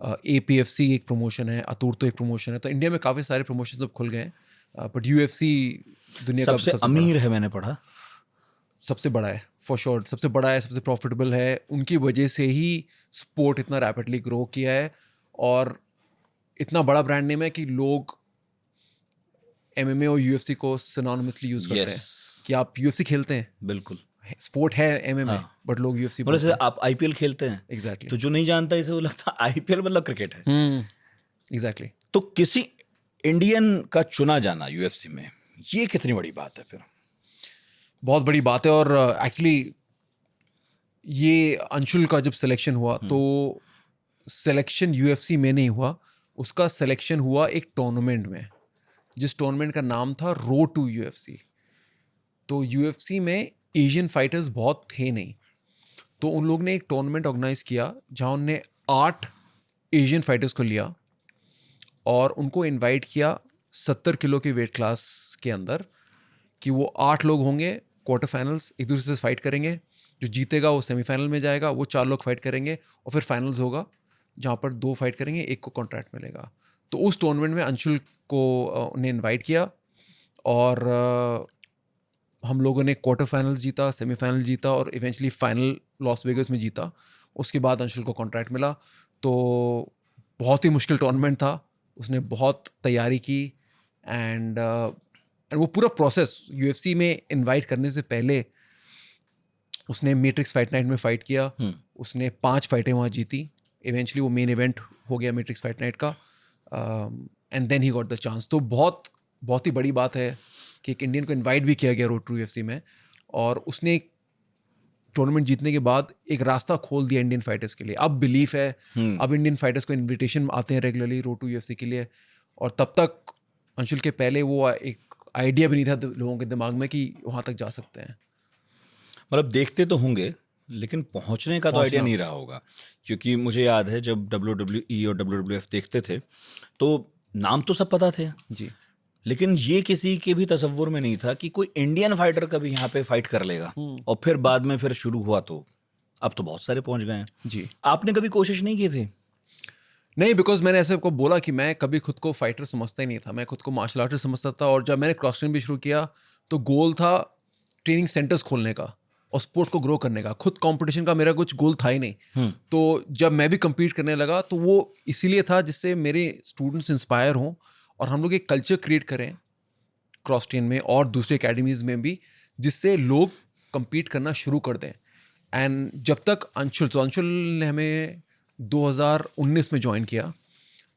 APFC एक प्रमोशन है, अतुर्तो एक प्रमोशन है, तो इंडिया में काफ़ी सारे प्रमोशन अब खुल गए हैं, बट UFC दुनिया का सबसे अमीर है मैंने पढ़ा। सबसे बड़ा है फॉर श्योर, सबसे बड़ा है, सबसे प्रॉफिटेबल है। उनकी वजह से ही स्पोर्ट इतना रैपिडली ग्रो किया है और इतना बड़ा ब्रांड नेम है कि लोग MMA और UFC को सिनोनिमसली यूज करते हैं Yes, कि आप UFC खेलते हैं, बिल्कुल। स्पोर्ट है MMA, हाँ। बट लोग UFC बोले बोलते से हैं। आप IPL खेलते हैं, एग्जैक्टली तो जो नहीं जानता इसे वो लगता है IPL मतलब क्रिकेट है। एग्जैक्टली। तो किसी इंडियन का चुना जाना UFC में, ये कितनी बड़ी बात है फिर? बहुत बड़ी बात है। और एक्चुअली ये अंशुल का जब सिलेक्शन हुआ तो सिलेक्शन UFC में नहीं हुआ, उसका सिलेक्शन हुआ एक टूर्नामेंट में, जिस टूर्नामेंट का नाम था रोड टू UFC। तो UFC में एशियन फाइटर्स बहुत थे नहीं, तो उन लोग ने एक टूर्नामेंट ऑर्गेनाइज किया जहां उनने 8 एशियन फाइटर्स को लिया और उनको इनवाइट किया 70 किलो की वेट क्लास के अंदर, कि वो 8 लोग होंगे, क्वार्टर फाइनल्स एक दूसरे से फाइट करेंगे, जो जीतेगा वो सेमीफाइनल में जाएगा, वो 4 लोग फाइट करेंगे और फिर फाइनल्स होगा जहाँ पर 2 फाइट करेंगे, एक को कॉन्ट्रैक्ट मिलेगा। तो उस टूर्नामेंट में अंशुल को उन्हें इनवाइट किया और हम लोगों ने क्वार्टर फाइनल्स जीता, सेमीफाइनल जीता और इवेंचुअली फाइनल लॉस वेगस में जीता। उसके बाद अंशुल को कॉन्ट्रैक्ट मिला। तो बहुत ही मुश्किल टूर्नामेंट था, उसने बहुत तैयारी की एंड वो पूरा प्रोसेस UFC में इनवाइट करने से पहले उसने मैट्रिक्स फाइट नाइट में फाइट किया, उसने 5 फाइटें वहाँ जीती, इवेंचुअली वो मेन इवेंट हो गया मैट्रिक्स फाइट नाइट का, and then he got the chance. तो बहुत ही बड़ी बात है कि एक इंडियन को इनवाइट भी किया गया रोड टू UFC में, और उसने टूर्नामेंट जीतने के बाद एक रास्ता खोल दिया इंडियन फाइटर्स के लिए। अब बिलीफ है, अब इंडियन फाइटर्स को इनविटेशन आते हैं रेगुलरली रोड टू UFC के लिए, और तब तक अंशुल के पहले वो एक आइडिया भी नहीं था लोगों के दिमाग में कि वहाँ तक जा सकते हैं। मतलब देखते तो होंगे लेकिन पहुंचने का तो आइडिया नहीं रहा होगा, क्योंकि मुझे याद है जब WWE और WWF देखते थे तो नाम तो सब पता थे जी, लेकिन ये किसी के भी तसव्वुर में नहीं था कि कोई इंडियन फाइटर कभी यहाँ पे फाइट कर लेगा। और फिर बाद में फिर शुरू हुआ तो अब तो बहुत सारे पहुंच गए हैं। जी। आपने कभी कोशिश नहीं की थी? नहीं, बिकॉज मैंने ऐसे को बोला कि मैं कभी खुद को फाइटर समझता ही नहीं था, मैं खुद को मार्शल आर्टिस्ट समझता था। और जब मैंने क्रॉस ट्रेनिंग भी शुरू किया तो गोल था ट्रेनिंग सेंटर्स खोलने का और स्पोर्ट को ग्रो करने का, खुद कंपटीशन का मेरा कुछ गोल था ही नहीं। तो जब मैं भी compete करने लगा तो वो इसीलिए था जिससे मेरे स्टूडेंट्स इंस्पायर हों और हम लोग एक कल्चर क्रिएट करें क्रॉस ट्रेन में और दूसरे एकेडमीज़ में भी, जिससे लोग compete करना शुरू कर दें। एंड जब तक अंशुल ने हमें 2019 में ज्वाइन किया,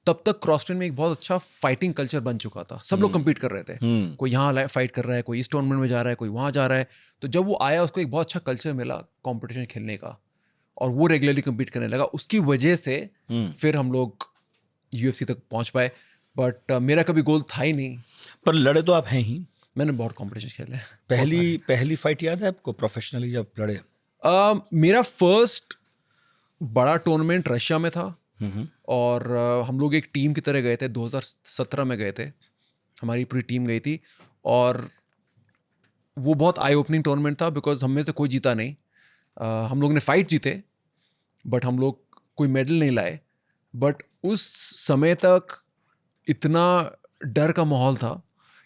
तब तक क्रॉस ट्रेन में एक बहुत अच्छा फाइटिंग कल्चर बन चुका था, सब लोग compete कर रहे थे, कोई यहाँ फाइट कर रहा है, कोई इस टूर्नामेंट में जा रहा है, कोई वहाँ जा रहा है। तो जब वो आया उसको एक बहुत अच्छा कल्चर मिला कंपटीशन खेलने का और वो रेगुलरली compete करने लगा। उसकी वजह से फिर हम लोग UFC तक पहुँच पाए। बट मेरा कभी गोल था ही नहीं। पर लड़े तो आप हैं ही। मैंने बहुत कॉम्पिटिशन खेले हैं। पहली फाइट याद है आपको प्रोफेशनली जब लड़े? मेरा फर्स्ट बड़ा टूर्नामेंट रशिया में था और हम लोग एक टीम की तरह गए थे, 2017 में गए थे, हमारी पूरी टीम गई थी। और वो बहुत आई ओपनिंग टूर्नामेंट था बिकॉज हम में से कोई जीता नहीं। हम लोग ने फाइट जीते बट हम लोग कोई मेडल नहीं लाए। बट उस समय तक इतना डर का माहौल था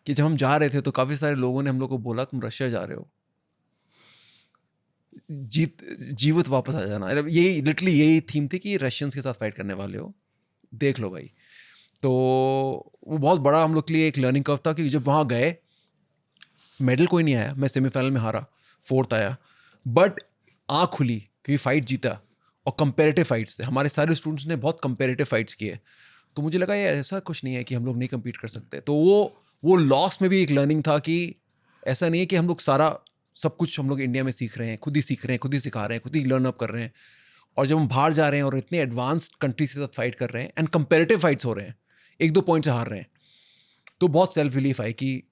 कि जब हम जा रहे थे तो काफ़ी सारे लोगों ने हम लोग को बोला तुम रशिया जा रहे हो, जीवित वापस आ जाना। यही लिटरली यही थीम थी कि रशियंस के साथ फाइट करने वाले हो, देख लो भाई। तो वो बहुत बड़ा हम लोग के लिए एक लर्निंग कर्व था कि जब वहाँ गए मेडल कोई नहीं आया, मैं सेमीफाइनल में हारा, 4th आया, बट आँख खुली क्योंकि फाइट जीता। और कंपेरेटिव फाइट्स थे, हमारे सारे स्टूडेंट्स ने बहुत कंपेरेटिव फाइट्स किए। तो मुझे लगा ये ऐसा कुछ नहीं है कि हम लोग नहीं कम्पीट कर सकते। तो वो लॉस में भी एक लर्निंग था कि ऐसा नहीं है कि हम लोग सब कुछ हम लोग इंडिया में सीख रहे हैं, खुद ही सीख रहे हैं, खुद ही सिखा रहे हैं, खुद ही लर्न अप कर रहे हैं। और जब हम बाहर जा रहे हैं और इतने एडवांस्ड कंट्रीज के साथ फाइट कर रहे हैं एंड कंपेरेटिव फाइट्स हो रहे हैं, 1-2 पॉइंट से हार रहे हैं, तो बहुत सेल्फ रिलीफ आई कि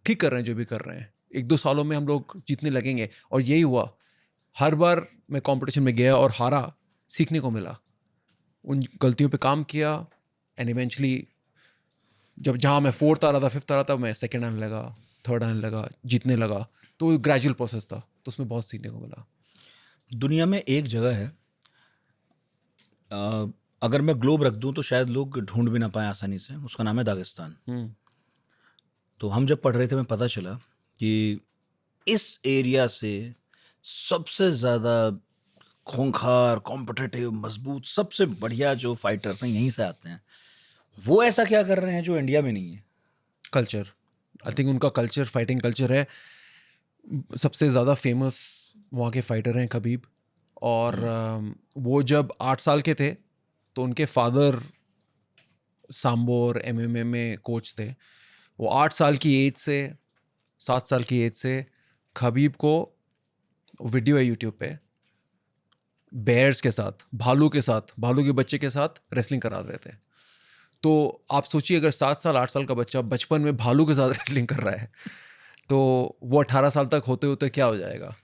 ठीक कर रहे हैं जो भी कर रहे हैं, 1-2 सालों में हम लोग जीतने लगेंगे। और यही हुआ, हर बार मैं कंपटीशन में गया और हारा, सीखने को मिला, उन गलतियों पे काम किया एंड इवेंचुअली जहाँ मैं 4th आ रहा था, 5th आ रहा था, मैं 2nd आने लगा, 3rd आने लगा, जीतने लगा। तो ग्रेजुअल प्रोसेस था, तो उसमें बहुत सीखने को मिला। दुनिया में एक जगह है, अगर मैं ग्लोब रख दूं तो शायद लोग ढूंढ भी ना पाए आसानी से, उसका नाम है दागिस्तान। तो हम जब पढ़ रहे थे हमें पता चला कि इस एरिया से सबसे ज़्यादा खूंखार, कॉम्पिटिटिव, मजबूत, सबसे बढ़िया जो फाइटर्स हैं यहीं से आते हैं। वो ऐसा क्या कर रहे हैं जो इंडिया में नहीं है? कल्चर, आई थिंक उनका कल्चर, फाइटिंग कल्चर है। सबसे ज़्यादा फेमस वहाँ के फाइटर हैं खबीब, और वो जब 8 साल के थे तो उनके फादर सांबो और MMA में कोच थे। वो 8 साल की एज से 7 साल की एज से खबीब को, वीडियो है यूट्यूब पे, बेयर्स के साथ, भालू के बच्चे के साथ रेसलिंग करा रहे थे। तो आप सोचिए अगर 7 साल 8 साल का बच्चा बचपन में भालू के साथ रेसलिंग कर रहा है तो वो 18 साल तक होते होते क्या हो जाएगा।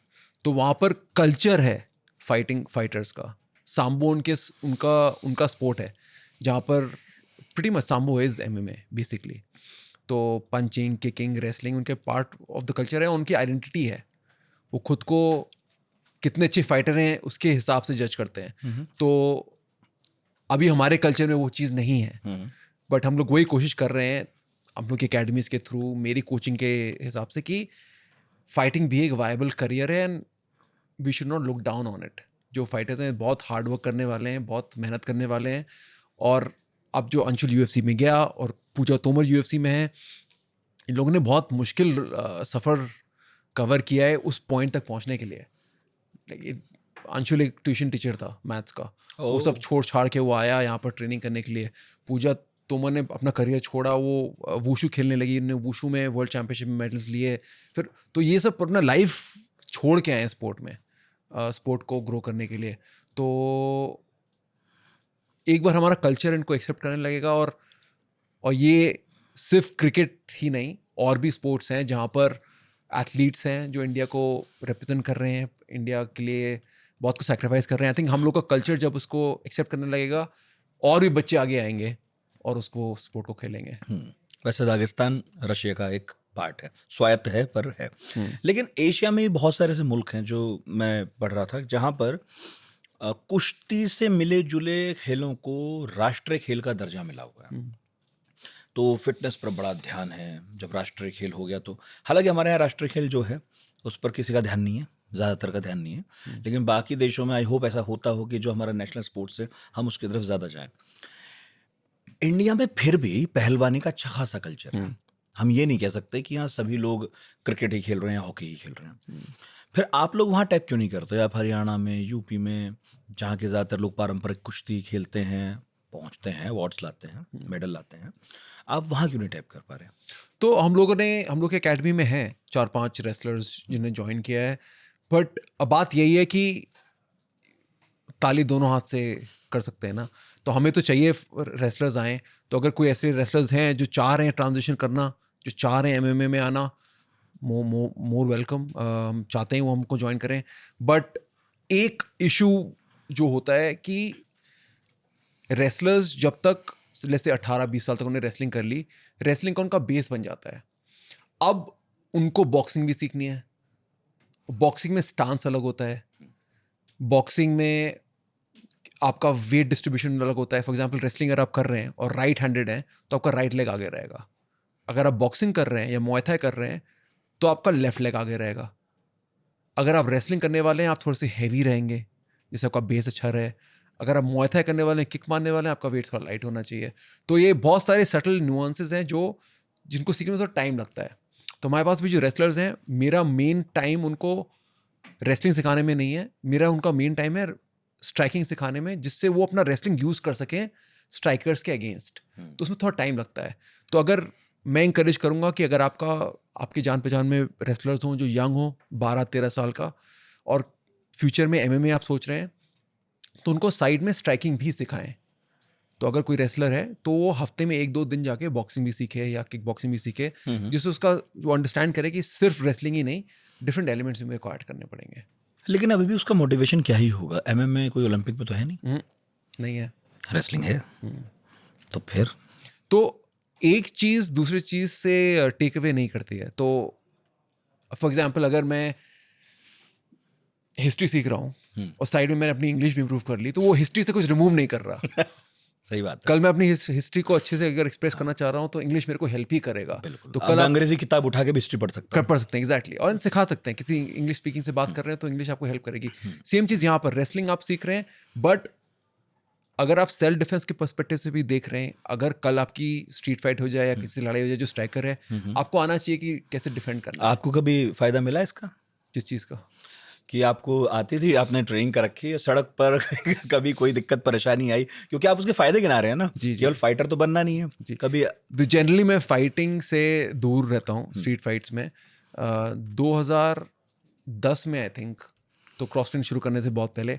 तो वहाँ पर कल्चर है फाइटर्स का। सांबो उनका स्पोर्ट है जहाँ पर pretty much sambo is MMA basically. तो पंचिंग, किकिंग, रेसलिंग उनके पार्ट ऑफ द कल्चर है, उनकी आइडेंटिटी है। वो खुद को कितने अच्छे फाइटर हैं उसके हिसाब से जज करते हैं। तो अभी हमारे कल्चर में वो चीज़ नहीं है, बट हम लोग वही कोशिश कर रहे हैं हम लोग की अकेडमीज के थ्रू, मेरी कोचिंग के हिसाब से, कि फाइटिंग भी एक वायबल करियर है and we should not look down on it. जो फाइटर्स हैं बहुत हार्ड वर्क करने वाले हैं, बहुत मेहनत करने वाले हैं। और अब जो अंशुल UFC में गया और पूजा तोमर UFC में है, इन लोगों ने बहुत मुश्किल सफ़र कवर किया है उस पॉइंट तक पहुंचने के लिए। अंशुल एक ट्यूशन टीचर था मैथ्स का, वो सब छोड़ छाड़ के वो आया यहाँ पर ट्रेनिंग करने के लिए। पूजा तोमर ने अपना करियर छोड़ा, वो वुशु खेलने लगी, उन्होंने वुशु में वर्ल्ड चैंपियनशिप में मेडल्स लिए। फिर तो ये सब अपना लाइफ छोड़ के आए स्पोर्ट में, स्पोर्ट को ग्रो करने के लिए। तो एक बार हमारा कल्चर इनको एक्सेप्ट करने लगेगा, और ये सिर्फ क्रिकेट ही नहीं, और भी स्पोर्ट्स हैं जहाँ पर एथलीट्स हैं जो इंडिया को रिप्रेजेंट कर रहे हैं, इंडिया के लिए बहुत कुछ सैक्रिफाइस कर रहे हैं। आई थिंक हम लोग का कल्चर जब उसको एक्सेप्ट करने लगेगा और भी बच्चे आगे आएंगे और उसको स्पोर्ट को खेलेंगे। वैसे दागिस्तान रशिया का एक पार्ट है, स्वायत्त है पर है। लेकिन एशिया में भी बहुत सारे ऐसे मुल्क हैं जो मैं पढ़ रहा था जहाँ पर कुश्ती से मिले जुले खेलों को राष्ट्रीय खेल का दर्जा मिला हुआ है। तो फिटनेस पर बड़ा ध्यान है जब राष्ट्रीय खेल हो गया तो। हालांकि हमारे यहाँ राष्ट्रीय खेल जो है उस पर किसी का ध्यान नहीं है, ज़्यादातर का ध्यान नहीं है। लेकिन बाकी देशों में आई होप ऐसा होता हो कि जो हमारा नेशनल स्पोर्ट्स है हम उसकी तरफ ज़्यादा जाएं। इंडिया में फिर भी पहलवानी का अच्छा खासा कल्चर है। हम ये नहीं कह सकते कि यहाँ सभी लोग क्रिकेट ही खेल रहे हैं, हॉकी ही खेल रहे हैं। फिर आप लोग वहाँ टाइप क्यों नहीं करते? आप हरियाणा में, यूपी में, जहाँ के ज़्यादातर लोग पारंपरिक कुश्ती खेलते हैं, पहुँचते हैं, अवार्ड्स लाते हैं, मेडल लाते हैं, आप वहाँ क्यों नहीं टाइप कर पा रहे? तो हम लोग के अकेडमी में हैं 4-5 रेसलर्स जिन्हें ज्वाइन किया है, बट अब बात यही है कि ताली दोनों हाथ से कर सकते हैं ना। तो हमें तो चाहिए रेसलर्स आएँ। तो अगर कोई ऐसे रेसलर्स हैं जो चाह रहे हैं ट्रांजिशन करना, जो चाह रहे हैं MMA में आना, मोर वेलकम। हम चाहते हैं वो हमको ज्वाइन करें। बट एक इशू जो होता है कि रेसलर्स जब तक जैसे 18-20 साल तक उन्हें रेसलिंग कर ली, रेसलिंग का उनका बेस बन जाता है। अब उनको बॉक्सिंग भी सीखनी है। बॉक्सिंग में स्टांस अलग होता है, बॉक्सिंग में आपका वेट डिस्ट्रीब्यूशन अलग होता है। फॉर एग्जांपल रेसलिंग अगर आप कर रहे हैं और राइट हैंडेड हैं तो आपका राइट लेग आगे रहेगा। अगर आप बॉक्सिंग कर रहे हैं या मुआय थाई कर रहे हैं तो आपका लेफ्ट लेग आगे रहेगा। अगर आप रेसलिंग करने वाले हैं आप थोड़े से हैवी रहेंगे जिससे आपका बेस अच्छा रहे। अगर आप मुआय थाई करने वाले हैं, किक मारने वाले हैं, आपका वेट थोड़ा लाइट होना चाहिए। तो ये बहुत सारे सटल नुआंसेस हैं जिनको सीखने में थोड़ा टाइम लगता है। तो हमारे पास भी जो रेसलर्स हैं, मेरा मेन टाइम उनको रेसलिंग सिखाने में नहीं है, मेरा उनका मेन टाइम है स्ट्राइकिंग सिखाने में, जिससे वो अपना रेसलिंग यूज़ कर सकें स्ट्राइकर्स के अगेंस्ट। तो उसमें थोड़ा टाइम लगता है। तो अगर मैं इंकरेज करूँगा कि अगर आपके जान पहचान में रेसलर्स हों जो यंग हो, 12-13 साल का, और फ्यूचर में MMA आप सोच रहे हैं, तो उनको साइड में स्ट्राइकिंग भी सिखाएं। तो अगर कोई रेसलर है तो वो हफ्ते में 1-2 दिन जाके बॉक्सिंग भी सीखे या किक बॉक्सिंग भी सीखे, जिससे उसका जो अंडरस्टैंड करे कि सिर्फ रेसलिंग ही नहीं, डिफरेंट एलिमेंट्स भी मेरे को ऐड करने पड़ेंगे। लेकिन अभी भी उसका मोटिवेशन क्या ही होगा? MMA कोई ओलंपिक में तो है नहीं, नहीं है, रेसलिंग है। तो फिर तो एक चीज़ दूसरी चीज़ से टेक अवे नहीं करती है। तो फॉर एग्जांपल अगर मैं हिस्ट्री सीख रहा हूँ और साइड में मैंने अपनी इंग्लिश भी इंप्रूव कर ली, तो वो हिस्ट्री से कुछ रिमूव नहीं कर रहा। सही बात है। कल मैं अपनी हिस्ट्री को अच्छे से अगर एक्सप्रेस करना चाह रहा हूँ तो इंग्लिश मेरे को हेल्प ही करेगा। बिल्कुल, तो अब कल मैं आप अंग्रेजी किताब उठा के भी हिस्ट्री पढ़ सकता हूँ। पढ़ सकते हैं एग्जैक्टली और सिखा सकते हैं। किसी इंग्लिश स्पीकिंग से बात कर रहे हैं तो इंग्लिश आपको हेल्प करेगी। सेम चीज़ यहाँ पर रेसलिंग आप सीख रहे हैं, बट अगर आप सेल्फ डिफेंस के पर्सपेक्टिव से भी देख रहे हैं, अगर कल आपकी स्ट्रीट फाइट हो जाए या किसी लड़ाई हो जाए, जो स्ट्राइकर है आपको आना चाहिए कि कैसे डिफेंड करना है। आपको कभी फायदा मिला इसका किस चीज़ का? कि आपको आती थी, आपने ट्रेनिंग कर रखी है, सड़क पर कभी कोई दिक्कत परेशानी आई, क्योंकि आप उसके फायदे गिना रहे हैं ना, जी, जी। केवल फाइटर तो बनना नहीं है जी। कभी। तो जनरली मैं फाइटिंग से दूर रहता हूँ स्ट्रीट फाइट्स में। 2010 में आई थिंक, तो क्रॉस ट्रेन शुरू करने से बहुत पहले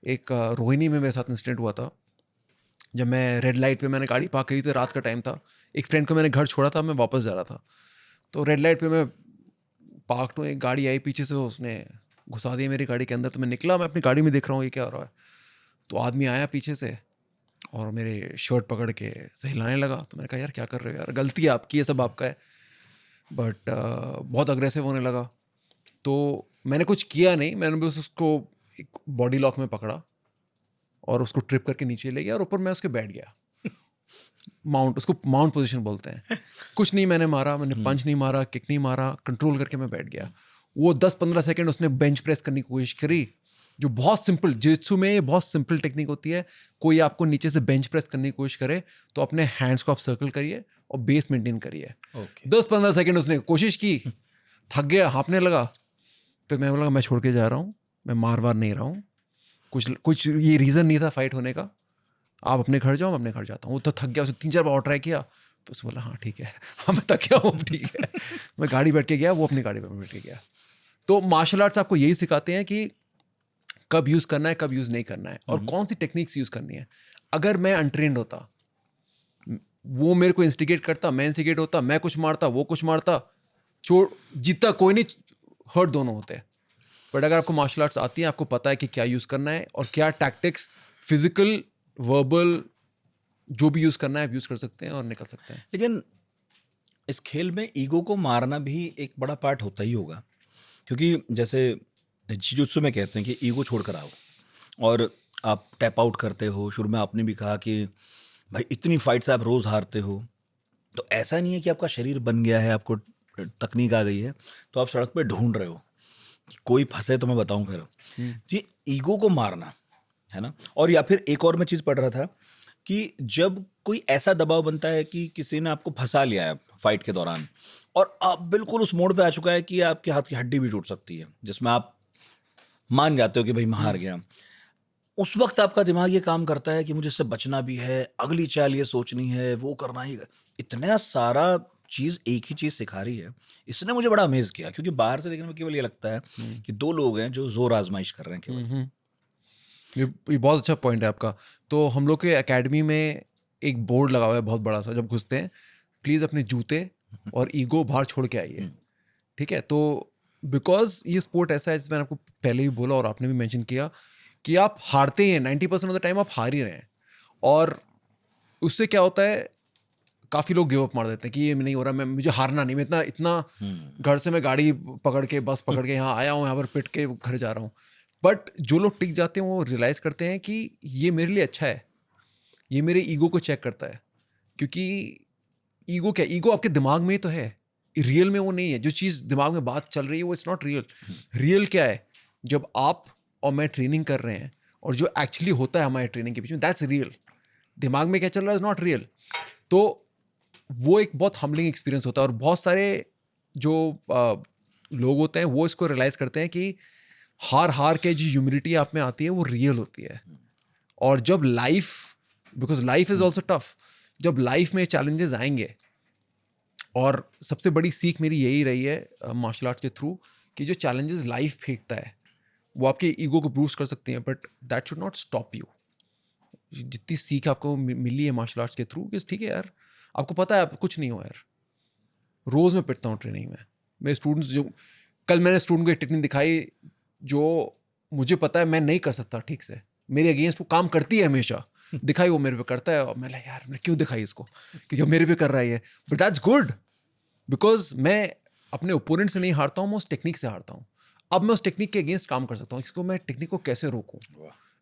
एक रोहिणी में मेरे साथ इंसिडेंट हुआ था। जब मैं रेड लाइट पे मैंने गाड़ी पार्क करी थी, रात का टाइम था, एक फ्रेंड को मैंने घर छोड़ा था, मैं वापस जा रहा था, तो रेड लाइट पे मैं पार्क हूँ, एक गाड़ी आई पीछे से, उसने घुसा दिया मेरी गाड़ी के अंदर। तो मैं निकला, मैं अपनी गाड़ी में देख रहा हूँ ये क्या हो रहा है। तो आदमी आया पीछे से और मेरे शर्ट पकड़ के सहलाने लगा। तो मैंने कहा यार क्या कर रहे हो यार, गलती है आपकी, ये सब आपका है। बट बहुत अग्रेसिव होने लगा। तो मैंने कुछ किया नहीं, मैंने बस उसको एक बॉडी लॉक में पकड़ा और उसको ट्रिप करके नीचे ले गया और ऊपर मैं उसके बैठ गया। माउंट, उसको माउंट पोजीशन बोलते हैं। कुछ नहीं मैंने मारा, मैंने पंच नहीं मारा, किक नहीं मारा, कंट्रोल करके मैं बैठ गया। वो 10-15 सेकंड उसने बेंच प्रेस करने की कोशिश करी, जो बहुत सिंपल, जित्सु में ये बहुत सिंपल टेक्निक होती है। कोई आपको नीचे से बेंच प्रेस करने की कोशिश करे तो अपने हैंड्स को आप सर्कल करिए और बेस मेंटेन करिए। 10-15 सेकंड उसने कोशिश की, थक गया, हाँफने लगा। फिर मैं बोला मैं छोड़ के जा रहा हूँ, मैं मार वार नहीं रहा हूँ, कुछ ये रीज़न नहीं था फाइट होने का, आप अपने घर जाओ, मैं अपने घर जाता हूँ। वो तो थक गया, उसने 3-4 बार और ट्राई किया, तो उसने बोला हाँ ठीक है, हाँ मैं थक गया हूँ, ठीक है। मैं गाड़ी बैठ के गया, वो अपनी गाड़ी पर बैठ के गया। तो मार्शल आर्ट्स आपको यही सिखाते हैं कि कब यूज़ करना है, कब यूज़ नहीं करना है, और कौन सी टेक्निक्स यूज़ करनी है। अगर मैं अनट्रेंड होता, वो मेरे को इंस्टिगेट करता, मैं इंस्टिगेट होता, मैं कुछ मारता, वो कुछ मारता, जीतता कोई नहीं, हर्ट दोनों होते हैं। बट अगर आपको मार्शल आर्ट्स आती है, आपको पता है कि क्या यूज़ करना है और क्या टैक्टिक्स, फिजिकल, वर्बल, जो भी यूज़ करना है आप यूज़ कर सकते हैं और निकल सकते हैं। लेकिन इस खेल में ईगो को मारना भी एक बड़ा पार्ट होता ही होगा, क्योंकि जैसे जिजुत्सु में कहते हैं कि ईगो छोड़कर आओ, और आप टैप आउट करते हो। शुरू में आपने भी कहा कि भाई इतनी फाइट्स आप रोज़ हारते हो, तो ऐसा नहीं है कि आपका शरीर बन गया है, आपको तकनीक आ गई है, तो आप सड़क पे ढूंढ रहे हो कि कोई फंसे तो मैं बताऊं फिर। ये ईगो को मारना है ना। और या फिर एक और मैं चीज़ पढ़ रहा था कि जब कोई ऐसा दबाव बनता है कि किसी ने आपको फंसा लिया है फाइट के दौरान, और आप बिल्कुल उस मोड़ पे आ चुका है कि आपके हाथ की हड्डी भी टूट सकती है, जिसमें आप मान जाते हो कि भाई मैं हार गया, उस वक्त आपका दिमाग ये काम करता है कि मुझे इससे बचना भी है, अगली चाल ये सोचनी है, वो करना ही। इतना सारा चीज़ एक ही चीज़ सिखा रही है। इसने मुझे बड़ा अमेज किया, क्योंकि बाहर से देखने में केवल ये लगता है कि दो लोग हैं जो जोर आजमाइश कर रहे हैं केवल। ये बहुत अच्छा पॉइंट है आपका। तो हम लोग के एकेडमी में एक बोर्ड लगा हुआ है बहुत बड़ा सा, जब घुसते हैं प्लीज़ अपने जूते और ईगो बाहर छोड़ के आइए, ठीक है। तो बिकॉज ये स्पोर्ट ऐसा है, जिसमें मैंने आपको पहले भी बोला और आपने भी मेंशन किया कि आप हारते हैं 90% ऑफ द टाइम, आप हार ही रहे हैं। और उससे क्या होता है, काफ़ी लोग गिव अप मार देते हैं कि ये नहीं हो रहा, मैं मुझे हारना नहीं, मैं इतना घर से मैं गाड़ी पकड़ के, बस पकड़ के यहाँ आया हूँ, यहाँ पर पिट के घर जा रहा हूँ। बट जो लोग टिक जाते हैं वो रियलाइज़ करते हैं कि ये मेरे लिए अच्छा है, ये मेरे ईगो को चेक करता है। क्योंकि ईगो क्या, ईगो आपके दिमाग में ही तो है, रियल में वो नहीं है। जो चीज़ दिमाग में बात चल रही है वो इट्स नॉट रियल। रियल क्या है, जब आप और मैं ट्रेनिंग कर रहे हैं और जो एक्चुअली होता है हमारे ट्रेनिंग के बीच में, दैट्स रियल। दिमाग में क्या चल रहा है इज नॉट रियल। तो वो एक बहुत हम्बलिंग एक्सपीरियंस होता है। और बहुत सारे जो लोग होते हैं वो इसको रियलाइज़ करते हैं कि हार के जो ह्यूमिलिटी आप में आती है वो रियल होती है। और जब life, because life is also tough, जब लाइफ में चैलेंजेस आएंगे, और सबसे बड़ी सीख मेरी यही रही है मार्शल आर्ट के थ्रू, कि जो चैलेंजेस लाइफ फेंकता है वो आपके ईगो को बूस्ट कर सकते हैं, but that should not stop you. जितनी सीख आपको मिली है मार्शल आर्ट्स के थ्रू, कि ठीक है यार, आपको पता है आप कुछ नहीं हो यार। रोज़ मैं पिटता हूँ ट्रेनिंग में, मेरे स्टूडेंट्स, जो कल मैंने स्टूडेंट को एक टेक्निक दिखाई जो मुझे पता है मैं नहीं कर सकता ठीक से, मेरे अगेंस्ट वो काम करती है हमेशा, दिखाई वो मेरे पे करता है, और मैं लगा यार मैं क्यों दिखाई इसको, क्योंकि मेरे पे कर रहा है ये। बट दैट्स गुड, बिकॉज मैं अपने ओपोनेंट से नहीं हारता हूँ, मैं उस टेक्निक से हारता हूँ। अब मैं उस टेक्निक के अगेंस्ट काम कर सकता हूँ, इसको मैं टेक्निक को कैसे रोकूँ,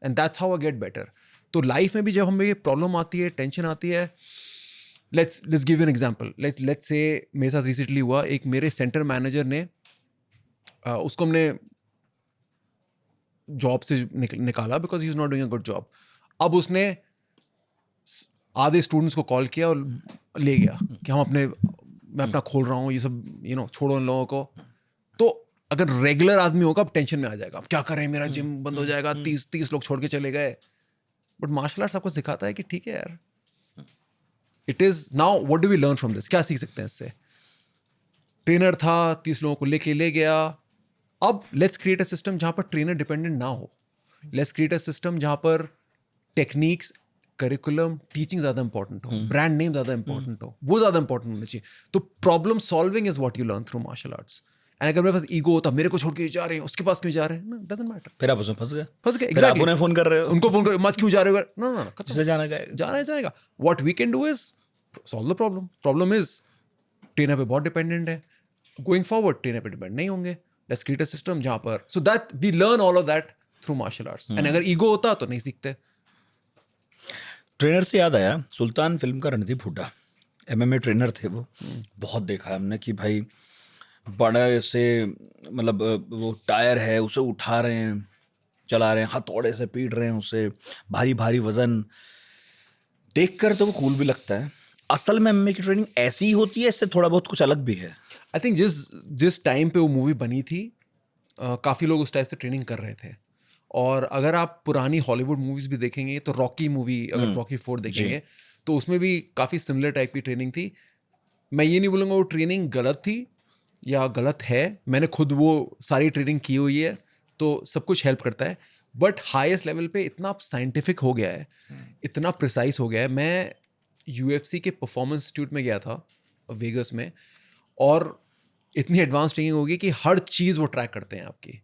and that's how I get better. तो लाइफ में भी जब हमें प्रॉब्लम आती है, टेंशन आती है, let's give you an example. Let's say मेरे साथ रिसेंटली हुआ, एक मेरे सेंटर मैनेजर ने उसको हमने जॉब से निकाला because he is not doing a good job. अब उसने आधे स्टूडेंट्स को कॉल किया और ले गया कि मैं अपना खोल रहा हूँ, ये सब छोड़ो इन लोगों को. तो अगर रेगुलर आदमी होगा, अब टेंशन में आ जाएगा, अब क्या करें, मेरा जिम बंद हो जाएगा, 30 लोग छोड़ के चले गए. बट मार्शल आर्ट्स आपको सिखाता है कि ठीक है यार, it is now what do we learn from this, क्या सीख सकते हैं इससे. ट्रेनर था, 30 लोगों को लेके ले गया. अब लेट्स क्रिएट अ सिस्टम जहां पर ट्रेनर डिपेंडेंट ना हो. लेट्स क्रिएट अ सिस्टम जहां पर टेक्निक्स, करिकुलम, टीचिंग ज़्यादा इंपॉर्टेंट हो, ब्रांड नेम ज़्यादा इंपॉर्टेंट हो, वो ज़्यादा इंपॉर्टेंट होना चाहिए. तो problem solving is what you learn through martial arts. And अगर मेरे पास ईगो होता, मेरे को छोड़ के जा रहे हैं, उसके पास क्यों जा रहे हैं, डजंट मैटर. फिर आप उसमें फंस गए. एग्जैक्टली. आप उन्हें फोन कर रहे हो, उनको फोन कर, मत क्यों जा रहे हो, नो जिसे जाना जाएगा. What we can do is solve the problem. Problem is trainer पे बहुत डिपेंडेंट है. गोइंग फॉरवर्ड ट्रेनर पे डिपेंड नहीं होंगे. लेट्स क्रिएट अ सिस्टम जहां पर so that we learn all of that through martial arts. And अगर ego होता तो नहीं सीखते. ट्रेनर से याद आया, सुल्तान फिल्म का रणदीप हुड्डा MMA ट्रेनर थे. वो बहुत देखा है हमने कि भाई बड़ा से मतलब वो टायर है, उसे उठा रहे हैं, चला रहे हैं, हथौड़े से पीट रहे हैं उसे, भारी भारी वजन. देखकर तो वो कूल भी लगता है. असल में MMA की ट्रेनिंग ऐसी ही होती है, इससे थोड़ा बहुत कुछ अलग भी है. आई थिंक जिस टाइम पे वो मूवी बनी थी, काफ़ी लोग उस टाइप से ट्रेनिंग कर रहे थे. और अगर आप पुरानी हॉलीवुड मूवीज भी देखेंगे, तो रॉकी मूवी, अगर रॉकी 4 देखेंगे, तो उसमें भी काफ़ी सिमिलर टाइप की ट्रेनिंग थी. मैं ये नहीं बोलूँगा वो ट्रेनिंग गलत थी या गलत है, मैंने खुद वो सारी ट्रेनिंग की हुई है, तो सब कुछ हेल्प करता है. बट हाईएस्ट लेवल पे इतना साइंटिफिक हो गया है, इतना प्रिसाइज हो गया है. मैं UFC के परफॉर्मेंस इंस्टीट्यूट में गया था वेगस में, और इतनी एडवांस ट्रेनिंग होगी कि हर चीज़ वो ट्रैक करते हैं आपकी.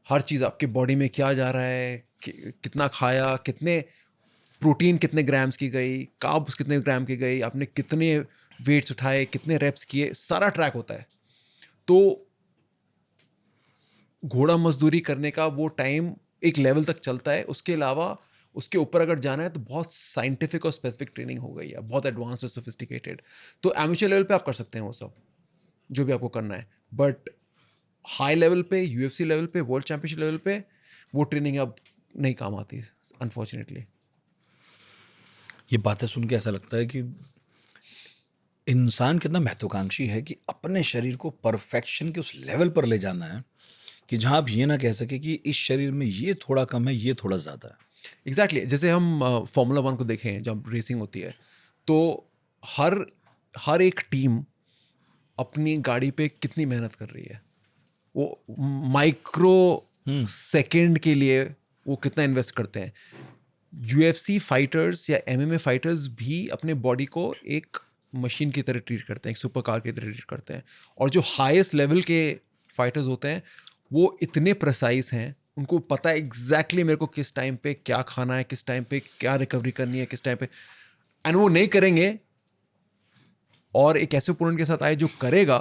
हर चीज़, आपके बॉडी में क्या जा रहा है, कितना खाया, कितने प्रोटीन कितने ग्राम्स की गई, कार्ब्स कितने ग्राम की गई, आपने कितने वेट्स उठाए, कितने रेप्स किए, सारा ट्रैक होता है. तो घोड़ा मजदूरी करने का वो टाइम एक लेवल तक चलता है. उसके अलावा उसके ऊपर अगर जाना है तो बहुत साइंटिफिक और स्पेसिफिक ट्रेनिंग हो गई है, बहुत एडवांस और सोफिस्टिकेटेड. तो एमेच्योर लेवल पे आप कर सकते हैं वो सब जो भी आपको करना है. बट हाई लेवल पे, UFC लेवल पे, वर्ल्ड चैंपियनशिप लेवल पे वो ट्रेनिंग अब नहीं काम आती, अनफॉर्चुनेटली. ये बातें सुन के ऐसा लगता है कि इंसान कितना महत्वाकांक्षी है कि अपने शरीर को परफेक्शन के उस लेवल पर ले जाना है कि जहां आप ये ना कह सके कि इस शरीर में ये थोड़ा कम है, ये थोड़ा ज़्यादा है. एग्जैक्टली. जैसे हम फार्मूला 1 को देखें, जब रेसिंग होती है, तो हर एक टीम अपनी गाड़ी पे कितनी मेहनत कर रही है, वो माइक्रो सेकंड के लिए वो कितना इन्वेस्ट करते हैं. UFC फाइटर्स या MMA फाइटर्स भी अपने बॉडी को एक मशीन की तरह ट्रीट करते हैं, एक सुपर कार की तरह ट्रीट करते हैं. और जो हाईएस्ट लेवल के फाइटर्स होते हैं वो इतने प्रिसाइज हैं, उनको पता है एग्जैक्टली मेरे को किस टाइम पे क्या खाना है, किस टाइम पे क्या रिकवरी करनी है, किस टाइम पे, एंड वो नहीं करेंगे. और एक ऐसे ओपोनेंट के साथ आए जो करेगा,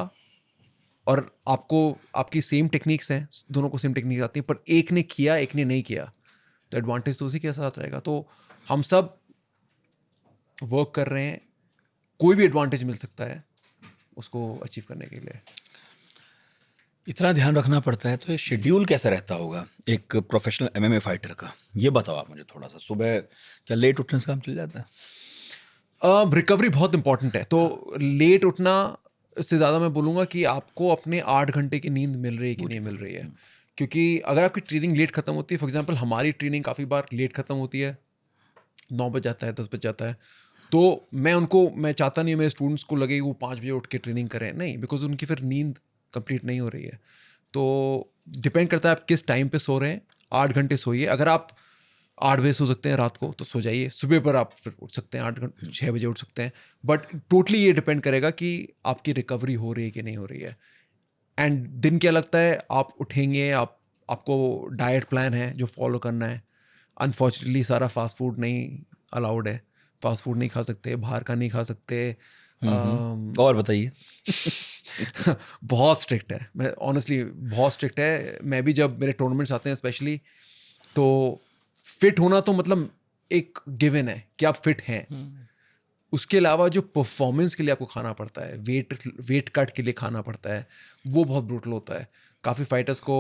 और आपकी सेम टेक्निक्स हैं, दोनों को सेम टेक्निक आती है, पर एक ने किया, एक ने नहीं किया, तो एडवांटेज तो उसी के साथ रहेगा. तो हम सब वर्क कर रहे हैं, कोई भी एडवांटेज मिल सकता है उसको अचीव करने के लिए. इतना ध्यान रखना पड़ता है. तो ये शेड्यूल कैसा रहता होगा एक प्रोफेशनल MMA फाइटर का, ये बताओ आप मुझे थोड़ा सा. सुबह क्या लेट उठने से काम चल जाता है? रिकवरी बहुत इंपॉर्टेंट है. तो लेट उठना से ज़्यादा मैं बोलूँगा कि आपको अपने 8 घंटे की नींद मिल रही है कि नहीं मिल रही है. क्योंकि अगर आपकी ट्रेनिंग लेट खत्म होती है, फॉर एग्जांपल हमारी ट्रेनिंग काफ़ी बार लेट खत्म होती है, 9 बज जाता है, 10 बज जाता है, तो मैं चाहता नहीं मेरे स्टूडेंट्स को लगे वो 5 बजे उठ के ट्रेनिंग करें, नहीं, बिकॉज उनकी फिर नींद कंप्लीट नहीं हो रही है. तो डिपेंड करता है आप किस टाइम पे सो रहे हैं. 8 घंटे सोइए. अगर आप 8 बजे सो सकते हैं रात को तो सो जाइए, सुबह पर आप फिर उठ सकते हैं 6 बजे उठ सकते हैं. बट टोटली ये डिपेंड करेगा कि आपकी रिकवरी हो रही है कि नहीं हो रही है. एंड दिन क्या लगता है, आप उठेंगे, आपको डाइट प्लान है जो फॉलो करना है. अनफॉर्चुनेटली सारा फास्ट फूड नहीं अलाउड है, फास्ट फूड नहीं खा सकते, बाहर का नहीं खा सकते. और बताइए. बहुत स्ट्रिक्ट है, मैं ऑनेस्टली बहुत स्ट्रिक्ट है. मैं भी जब मेरे टूर्नामेंट्स आते हैं स्पेशली, तो फिट होना तो मतलब एक गिवन है कि आप फिट हैं। उसके अलावा जो परफॉर्मेंस के लिए आपको खाना पड़ता है, वेट कट के लिए खाना पड़ता है, वो बहुत ब्रूटल होता है। काफ़ी फाइटर्स को